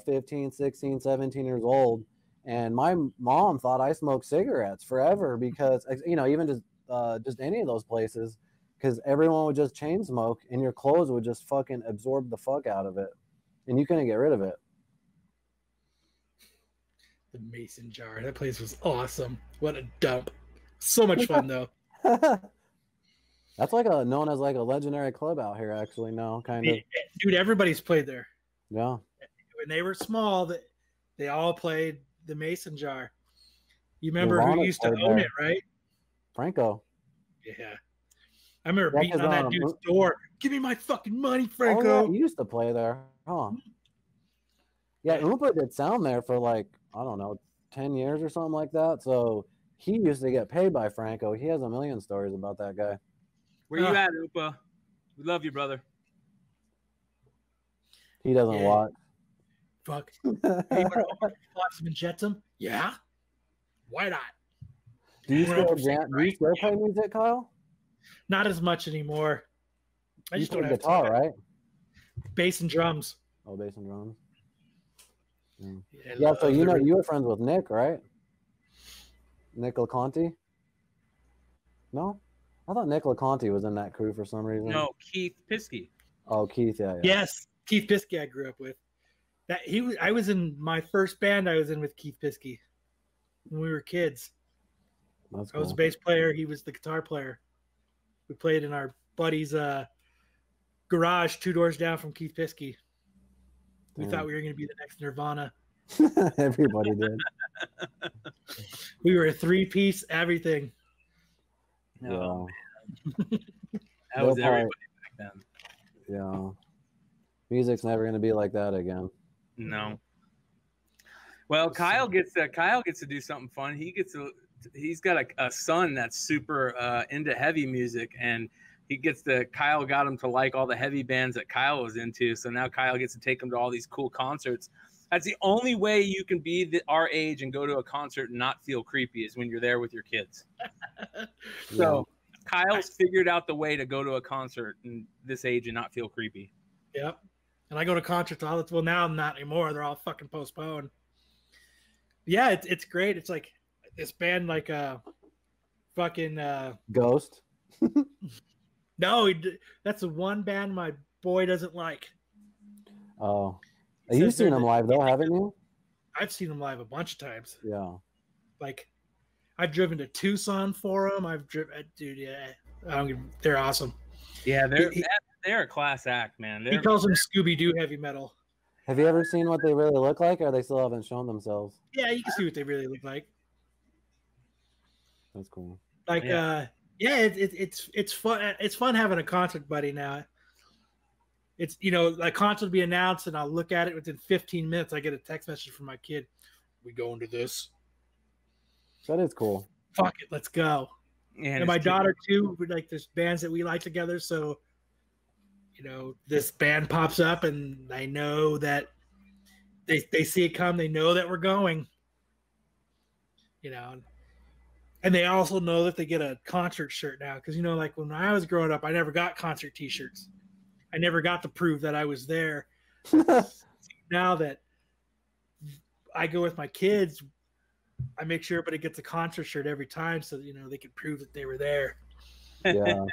15, 16, 17 years old, and my mom thought I smoked cigarettes forever because even just any of those places, because everyone would just chain smoke and your clothes would just fucking absorb the fuck out of it, and you couldn't get rid of it. The mason jar. That place was awesome. What a dump. So much fun though. That's like known as like a legendary club out here actually now, kind of. Dude, everybody's played there. Yeah. When they were small, they all played the mason jar. You remember who used to own it, right? Franco. Yeah. I remember beating on that dude's door. Give me my fucking money, Franco. Oh, yeah, you used to play there, huh? Yeah, Oompa did sound there for like, I don't know, 10 years or something like that. So he used to get paid by Franco. He has a million stories about that guy. Where you at, Oompa? We love you, brother. He doesn't watch. Fuck. Hey, watch him and Jetsam? Yeah. Why not? Do you still play music, Kyle? Not as much anymore. I just don't have guitar, time. Right? Bass and drums. Oh, bass and drums. Yeah, so you were friends with Nick, right? Nick LeConte? No? I thought Nick LeConte was in that crew for some reason. No, Keith Piskey. Oh, Keith, yeah. Yes, Keith Piskey I grew up with. I was in my first band I was in with Keith Piskey when we were kids. That's cool. I was a bass player, he was the guitar player. We played in our buddy's garage 2 doors down from Keith Piskey. We thought we were going to be the next Nirvana. Everybody did. We were a 3-piece everything. No, yeah. That was everybody back then. Yeah. Music's never going to be like that again. No. Well, Kyle gets to do something fun. He's got a son that's super into heavy music, and Kyle got him to like all the heavy bands that Kyle was into. So now Kyle gets to take him to all these cool concerts. That's the only way you can be our age and go to a concert and not feel creepy is when you're there with your kids. So Kyle's figured out the way to go to a concert in this age and not feel creepy. Yep. And I go to concerts all the time. Well, now I'm not anymore. They're all fucking postponed. Yeah, it's great. It's like this band like fucking Ghost. No, that's the one band my boy doesn't like. Oh. You've seen them live though, haven't you? I've seen them live a bunch of times. Yeah. Like, I've driven to Tucson for them. They're awesome. Yeah, they're a class act, man. He calls them Scooby-Doo heavy metal. Have you ever seen what they really look like, or they still haven't shown themselves? Yeah, you can see what they really look like. That's cool. Like, it's fun. It's fun having a concert buddy now. It's, a concert will be announced and I'll look at it within 15 minutes. I get a text message from my kid. We going to this? That is cool. Fuck it. Let's go. And my daughter too, like there's bands that we like together. So, this band pops up and I know that they see it come. They know that we're going, and they also know that they get a concert shirt now. Cause like when I was growing up, I never got concert t-shirts. I never got to prove that I was there. Now that I go with my kids, I make sure everybody gets a concert shirt every time so they can prove that they were there. Yeah.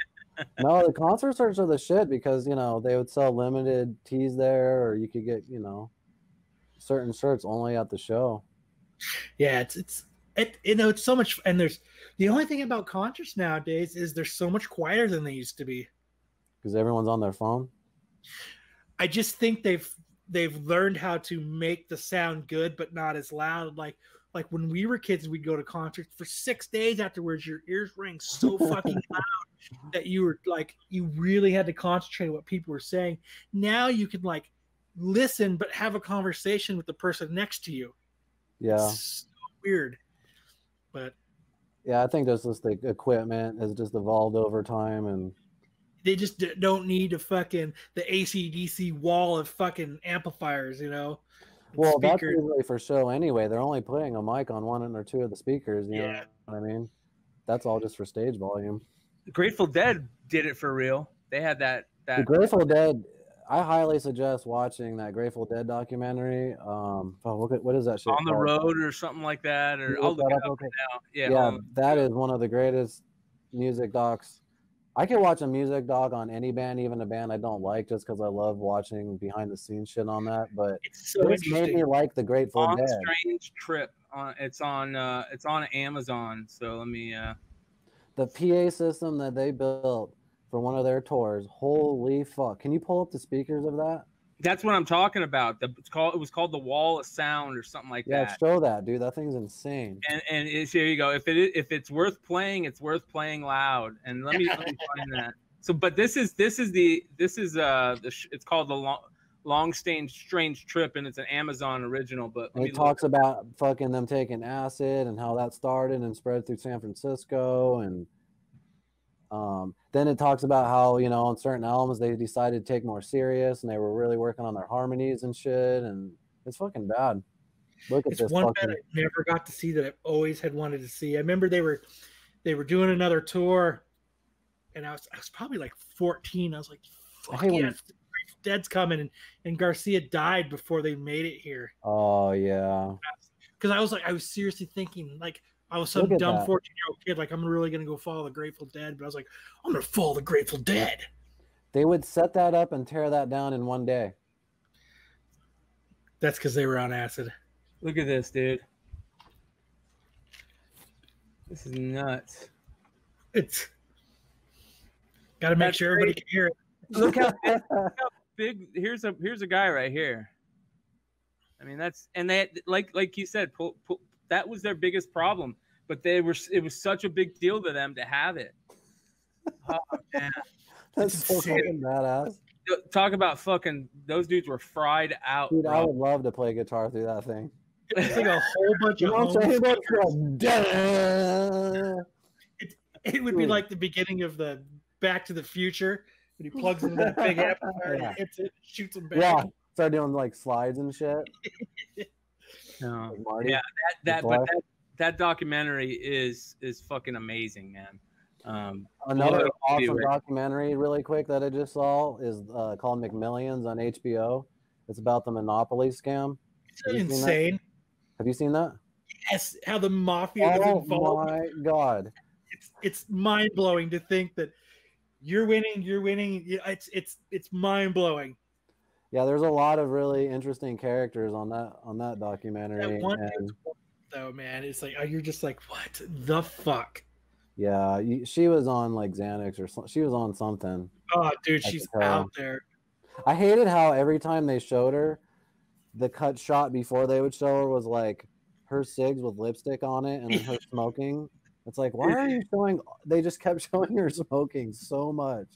No, the concert shirts are the shit because, they would sell limited tees there, or you could get, certain shirts only at the show. Yeah, it's so much. And there's the only thing about concerts nowadays is they're so much quieter than they used to be. Because everyone's on their phone. I just think they've learned how to make the sound good, but not as loud. Like when we were kids, we'd go to concerts for 6 days afterwards. Your ears rang so fucking loud that you were like, you really had to concentrate on what people were saying. Now you can like listen, but have a conversation with the person next to you. Yeah. It's so weird. But yeah, I think the equipment has just evolved over time, and they just don't need the AC/DC wall of fucking amplifiers, Well, that's speakers. usually for show anyway. They're only putting a mic on one or two of the speakers. You know what I mean? That's all just for stage volume. The Grateful Dead did it for real. They had that. The Grateful Dead. I highly suggest watching that Grateful Dead documentary. What is that shit On the called? Road or something like that. Or I'll look it up right now. Yeah, that is one of the greatest music docs. I can watch a music doc on any band, even a band I don't like, just because I love watching behind the scenes shit on that. But it's so this made me like the Grateful Dead. Strange Trip. It's on Amazon. So let me. The PA system that they built for one of their tours. Holy fuck! Can you pull up the speakers of that? That's what I'm talking about. It was called the Wall of Sound or something like that. Yeah, show that, dude. That thing's insane. And here you go. If it's worth playing, it's worth playing loud. And let me find that. So, but this is it's called the Long Strange Trip, and it's an Amazon original. But it talks about fucking them taking acid and how that started and spread through San Francisco, and then it talks about how, you know, on certain albums they decided to take more serious and they were really working on their harmonies and shit, and it's fucking bad. Look at this. One band I never got to see that I've always had wanted to see. I remember they were doing another tour, and I was probably like 14. I was like, fuck yes, Dead's coming, and Garcia died before they made it here. Oh yeah. Because I was seriously thinking, like, I was some dumb 14-year-old kid, like, I'm really gonna go follow the Grateful Dead, but I was like, I'm gonna follow the Grateful Dead. They would set that up and tear that down in one day. That's because they were on acid. Look at this, dude. This is nuts. It's got to make sure everybody can hear it. Look how big. Here's a guy right here. I mean, they like you said, that was their biggest problem. But it was such a big deal to them to have it. Oh man, that's so fucking badass. Talk about fucking, those dudes were fried out. Dude, bro. I would love to play guitar through that thing. It's like a whole bunch of it would be like the beginning of the Back to the Future when he plugs into that big amplifier and hits it, shoots him back. Yeah, start doing like slides and shit. No. Like Yeah, that documentary is fucking amazing, man. Another awesome documentary, really quick, that I just saw is called McMillions on HBO. It's about the Monopoly scam. It's insane. Have you seen that? Yes, how the mafia was involved. Oh my god, it's mind blowing to think that you're winning. It's mind blowing. Yeah, there's a lot of really interesting characters on that documentary. That one though, man, it's like you're just like, what the fuck? Yeah, she was on like Xanax or she was on something. Oh, dude, she's out there. I hated how every time they showed her, the cut shot before they would show her was like her cigs with lipstick on it and then her smoking. It's like, why are you showing? They just kept showing her smoking so much.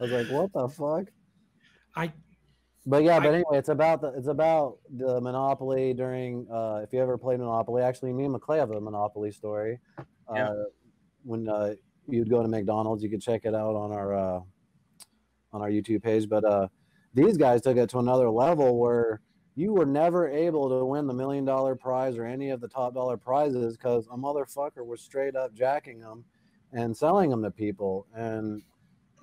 I was like, what the fuck? But anyway, it's about the Monopoly during. If you ever played Monopoly, actually, me and McClay have a Monopoly story. When you'd go to McDonald's, you could check it out on our YouTube page. But these guys took it to another level where you were never able to win the $1 million prize or any of the top dollar prizes because a motherfucker was straight up jacking them and selling them to people. And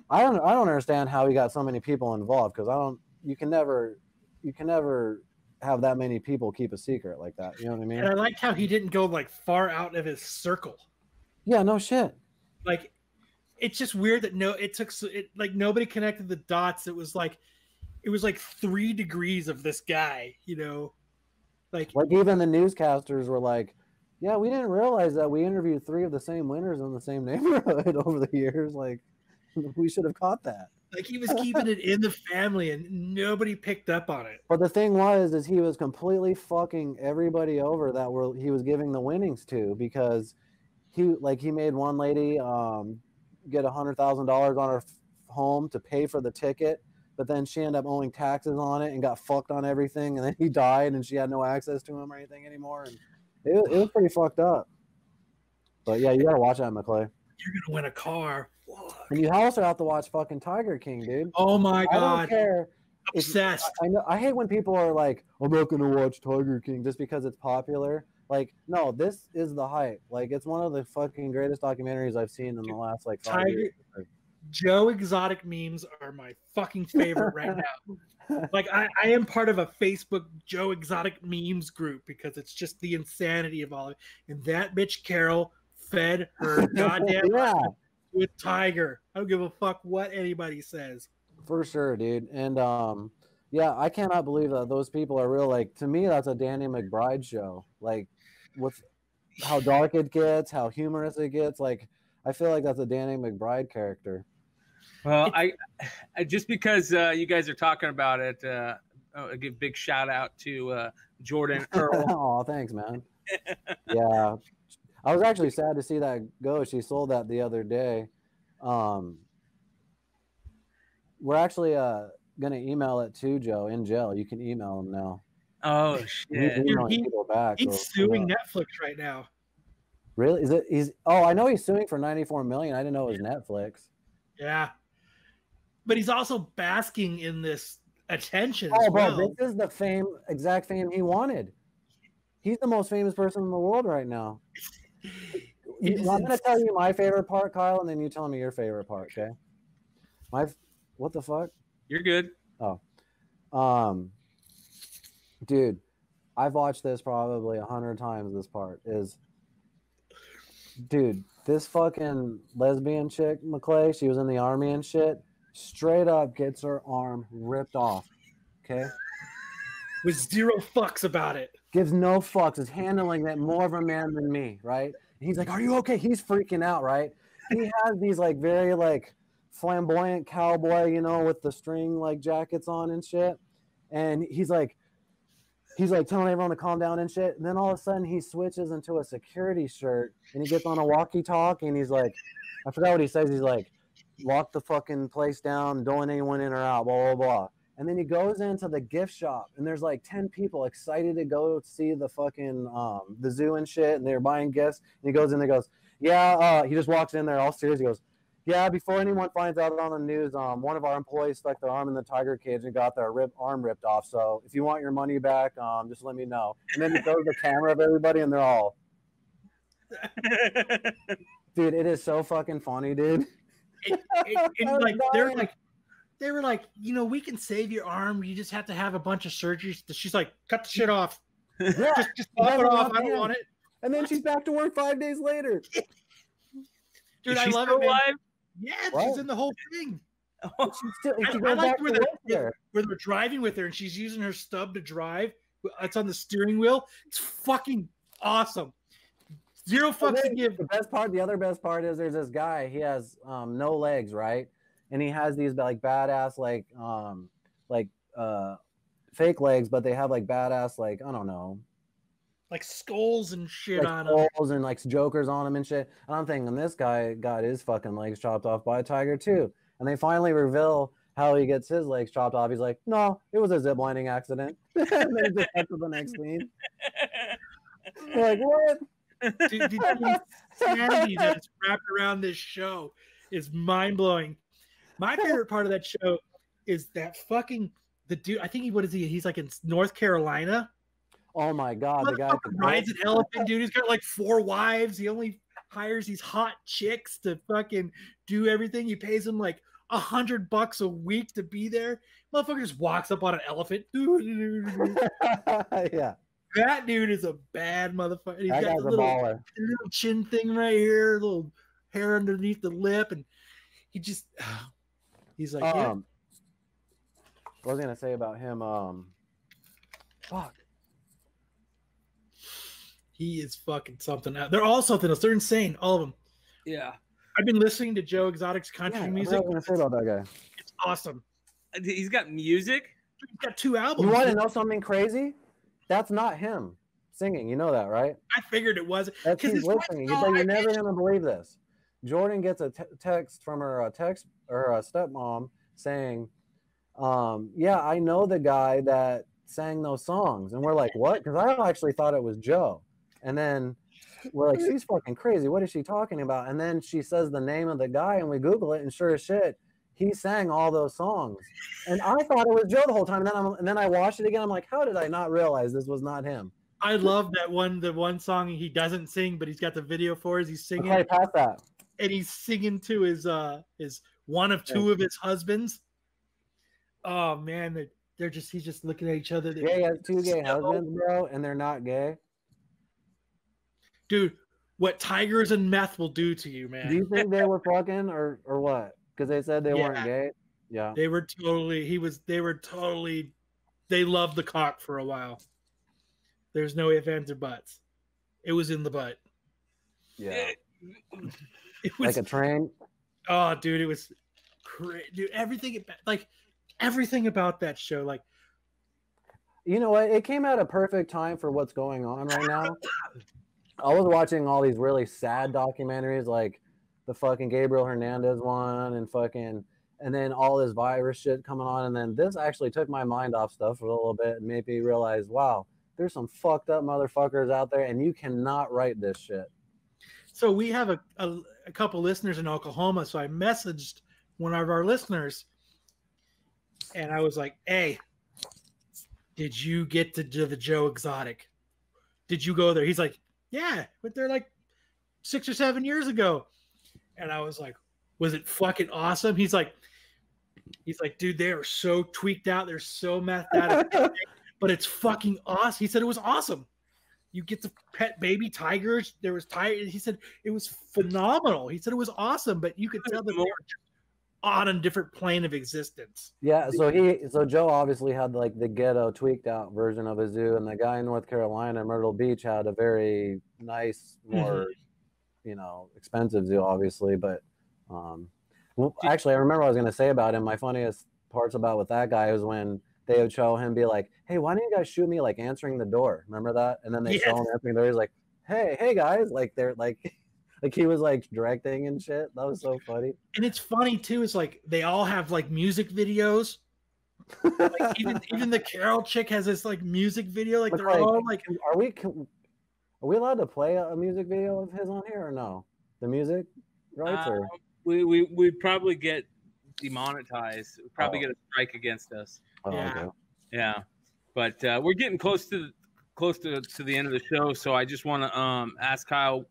I don't understand how he got so many people involved, because you can never have that many people keep a secret like that. You know what I mean? And I liked how he didn't go like far out of his circle. Yeah, no shit. Like, it's just weird that nobody connected the dots. It was like 3 degrees of this guy, you know, like even the newscasters were like, yeah, we didn't realize that we interviewed 3 of the same winners in the same neighborhood over the years. Like, we should have caught that. Like, he was keeping it in the family and nobody picked up on it. But the thing is he was completely fucking everybody over that he was giving the winnings to, because he made one lady get $100,000 on her home to pay for the ticket, but then she ended up owing taxes on it and got fucked on everything, and then he died and she had no access to him or anything anymore, and it was pretty fucked up. But yeah, you gotta watch that, McClay. You're gonna win a car. And you also have to watch fucking Tiger King, dude. Oh my god! Obsessed. I know. I hate when people are like, "I'm not gonna watch Tiger King just because it's popular." Like, no, this is the hype. Like, it's one of the fucking greatest documentaries I've seen in the last like 5 years. Joe Exotic memes are my fucking favorite right now. Like, I am part of a Facebook Joe Exotic memes group because it's just the insanity of all of it. And that bitch Carol fed her goddamn with Tiger. I don't give a fuck what anybody says. For sure, dude. And yeah, I cannot believe that those people are real. Like, to me, that's a Danny McBride show. Like, with how dark it gets, how humorous it gets. Like, I feel like that's a Danny McBride character. Well, I just because you guys are talking about it, I'll give a big shout out to Jordan Earl. Oh, thanks, man. Yeah, I was actually sad to see that go. She sold that the other day. We're actually gonna email it to Joe in jail. You can email him now. Oh shit! He's suing Netflix right now. Really? Is it? I know he's suing for $94 million. I didn't know it was Netflix. Yeah. But he's also basking in this attention as well. Bro, this is the exact fame he wanted. He's the most famous person in the world right now. I'm going to tell you my favorite part, Kyle, and then you tell me your favorite part, okay? What the fuck? You're good. Oh. Dude, I've watched this probably 100 times. This part is... Dude, this fucking lesbian chick, McClay, she was in the army and shit, straight up gets her arm ripped off, okay? With zero fucks about it. Gives no fucks. Is handling that more of a man than me, right? And he's like, are you okay? He's freaking out, right? He has these, like, very, like, flamboyant cowboy, you know, with the string, like, jackets on and shit. And he's like telling everyone to calm down and shit. And then all of a sudden he switches into a security shirt and he gets on a walkie-talkie and he's like, I forgot what he says. He's like, lock the fucking place down. Don't let anyone in or out, blah, blah, blah. And then he goes into the gift shop and there's like 10 people excited to go see the fucking, the zoo and shit. And they're buying gifts. And he goes in there and goes, yeah, he just walks in there all serious. He goes, yeah, before anyone finds out on the news, one of our employees stuck their arm in the tiger cage and got their arm ripped off. So if you want your money back, just let me know. And then he throws the camera of everybody, and they're all, dude, it is so fucking funny, dude. They were like, you know, we can save your arm. You just have to have a bunch of surgeries. She's like, cut the shit off. Yeah, just pop it off. I don't want it. And then she's back to work 5 days later. Dude, I love it, man. Alive? Yeah, she's in the whole thing. I like where they're driving with her and she's using her stub to drive. It's on the steering wheel. It's fucking awesome. Zero fucks to give. The other best part is there's this guy. He has no legs, right? And he has these like badass fake legs, but they have like badass like I don't know. Like skulls and shit on them. Skulls and like jokers on them and shit. And I'm thinking this guy got his fucking legs chopped off by a tiger too. And they finally reveal how he gets his legs chopped off. He's like, no, it was a ziplining accident. And then just cut to the next scene. Like, what? Dude, the insanity that's wrapped around this show is mind-blowing. My favorite part of that show is that fucking the dude, I think he's like in North Carolina. Oh my god, the guy rides an elephant, dude. He's got like 4 wives. He only hires these hot chicks to fucking do everything. He pays them like $100 a week to be there. Motherfucker just walks up on an elephant. Yeah. That dude is a bad motherfucker. He's got a little chin thing right here, a little hair underneath the lip, and he's like, yeah. What was I gonna say about him? Fuck. He is fucking something else. They're all something else. They're insane, all of them. Yeah. I've been listening to Joe Exotic's country music. What was I gonna say about that guy? It's awesome. He's got music. He's got 2 albums. You want to know something crazy? That's not him singing. You know that, right? I figured it was. That's he's listening. You're never gonna believe this. Jordan gets a text from her stepmom saying, "Yeah, I know the guy that sang those songs," and we're like, "What?" Because I actually thought it was Joe. And then we're like, she's fucking crazy. What is she talking about? And then she says the name of the guy, and we Google it, and sure as shit, he sang all those songs, and I thought it was Joe the whole time. And then I watched it again. I'm like, how did I not realize this was not him? I love that one. The one song he doesn't sing, but he's got the video for. Is he's singing? Okay, past that. And he's singing to his one of two of his husbands. Oh man, he's just looking at each other. Yeah, he has two gay husbands, bro, and they're not gay. Dude, what tigers and meth will do to you, man. Do you think they were fucking or what? Because they said they weren't gay. Yeah. They were totally, they loved the cock for a while. There's no ifs, ands, or buts. It was in the butt. Yeah. It was like a train. Oh, dude, it was crazy. Dude, everything about that show, like, you know what? It came at a perfect time for what's going on right now. I was watching all these really sad documentaries, like the fucking Gabriel Hernandez one, and then all this virus shit coming on, and then this actually took my mind off stuff for a little bit and made me realize, wow, there's some fucked up motherfuckers out there, and you cannot write this shit. So we have a couple listeners in Oklahoma, so I messaged one of our listeners, and I was like, hey, did you get to the Joe Exotic? Did you go there? He's like, yeah, went there like 6 or 7 years ago. And I was like, was it fucking awesome? He's like, dude, they are so tweaked out. They're so methed out. But it's fucking awesome. He said it was awesome. You get to pet baby tigers. There was tigers. He said it was phenomenal. He said it was awesome, but you could tell that they were on a different plane of existence. Yeah, so Joe obviously had like the ghetto tweaked out version of a zoo, and the guy in North Carolina, Myrtle Beach, had a very nice, more expensive zoo, obviously. But well, actually, I remember what I was going to say about him. My funniest parts about with that guy was when they would show him be like, hey, why don't you guys shoot me like answering the door? Remember that? And then they show him answering the door. He's like, hey guys, like they're like he was like directing and shit. That was so funny. And it's funny too, is like they all have like music videos. Like even the Carol chick has this like music video. Like they're all like, are we allowed to play a music video of his on here or no? The music rights or we'd probably get demonetized. We'd probably get a strike against us. Yeah. But we're getting close to the end of the show, so I just want to ask Kyle,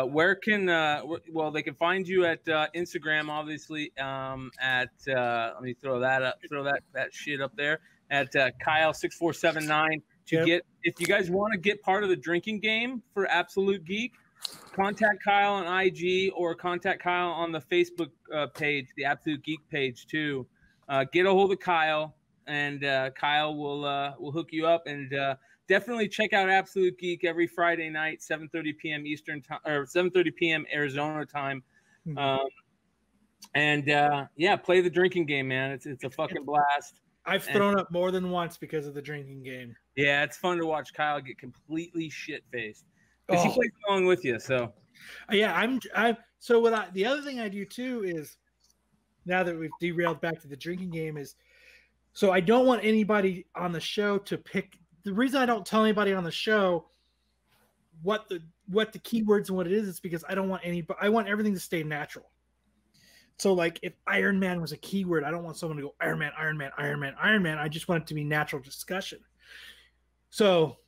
where can they can find you at Instagram, obviously, at let me throw that shit up there at Kyle6479 to get, if you guys want to get part of the drinking game for Absolute Geek, contact Kyle on IG or contact Kyle on the Facebook page, the Absolute Geek page too. Get a hold of Kyle, and Kyle will hook you up. And definitely check out Absolute Geek every Friday night, 7:30 p.m. Eastern time, or 7:30 p.m. Arizona time. Play the drinking game, man. It's a fucking blast. I've thrown up more than once because of the drinking game. Yeah, it's fun to watch Kyle get completely shit-faced. Because he plays along with you, so. Yeah, the other thing I do too is, now that we've derailed back to the drinking game, is so I don't want anybody on the show to pick. The reason I don't tell anybody on the show what the keywords and what it is because I don't want I want everything to stay natural. So like if Iron Man was a keyword, I don't want someone to go Iron Man, Iron Man, Iron Man, Iron Man. I just want it to be natural discussion. So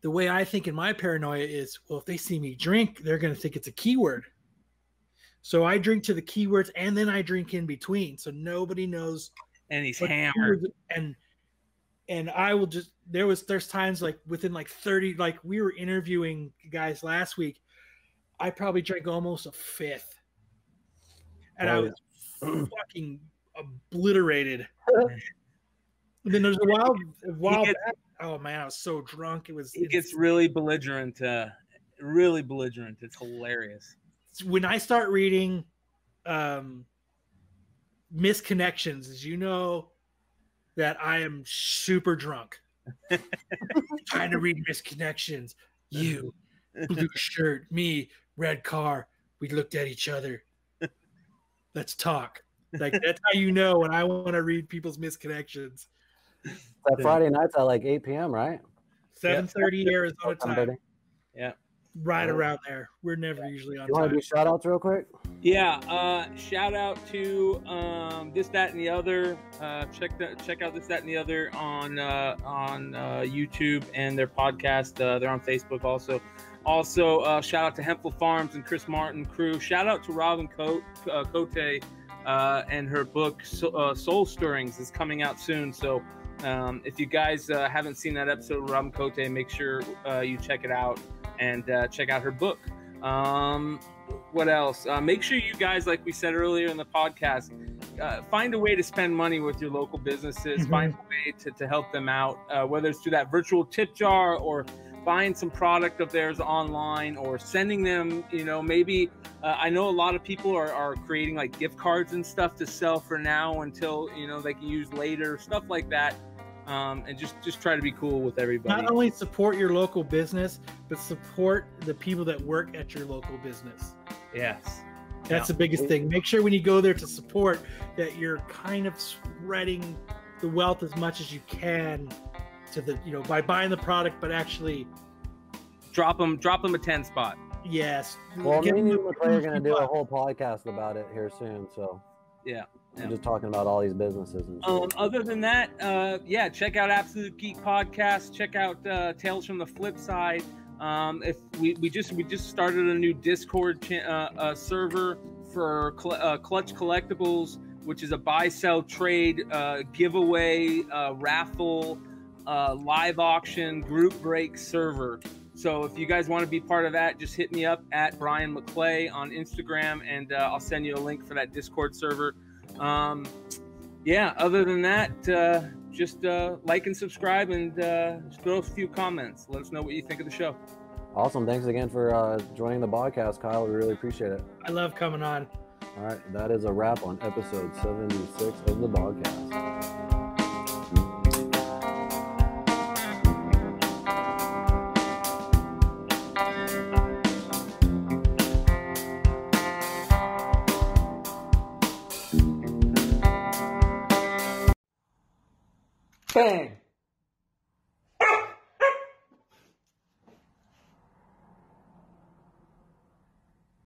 the way I think in my paranoia is, well, if they see me drink, they're going to think it's a keyword. So I drink to the keywords and then I drink in between. So nobody knows. And he's hammered. And I will just, there's times like within like 30, like we were interviewing guys last week. I probably drank almost a fifth. And I was fucking obliterated. And then there's a while back. Oh man, I was so drunk. It gets really belligerent. Really belligerent. It's hilarious. When I start reading misconnections, as you know, that I am super drunk. Trying to read misconnections. You, blue shirt, me, red car. We looked at each other. Let's talk. Like that's how you know when I want to read people's misconnections. That Friday nights at like 8 p.m., right? 7:30 Arizona time. Yeah. Right around there. We're never usually on time. You want to do shout outs real quick? Yeah, shout out to This, That, and the Other. Check out This, That, and the Other on YouTube and their podcast. They're on Facebook also. Also, shout out to Hempful Farms and Chris Martin crew. Shout out to Robin Cote and her book Soul Stirrings is coming out soon. So if you guys haven't seen that episode of Robin Cote, make sure you check it out and check out her book. What else? Make sure you guys, like we said earlier in the podcast, find a way to spend money with your local businesses. Mm-hmm. Find a way to help them out, whether it's through that virtual tip jar or buying some product of theirs online or sending them, maybe I know a lot of people are creating like gift cards and stuff to sell for now until, they can use later, stuff like that. And just try to be cool with everybody. Not only support your local business, but support the people that work at your local business. Yes. That's the biggest thing. Make sure when you go there to support that you're kind of spreading the wealth as much as you can to the, by buying the product, but actually drop them a 10 spot. Yes. Well, me and McClay are going to do a whole podcast about it here soon. So yeah. I'm just talking about all these businesses and shit. Other than that, check out Absolute Geek Podcast. Check out Tales from the Flip Side. If we just started a new Discord server for Clutch Collectibles, which is a buy, sell, trade, giveaway, raffle, live auction, group break server. So if you guys want to be part of that, just hit me up at Brian McClay on Instagram, and I'll send you a link for that Discord server. Other than that, just like and subscribe and just throw a few comments. Let us know what you think of the show. Awesome. Thanks again for joining the Bogcast, Kyle. We really appreciate it. I love coming on. All right. That is a wrap on episode 76 of the Bogcast. Bang!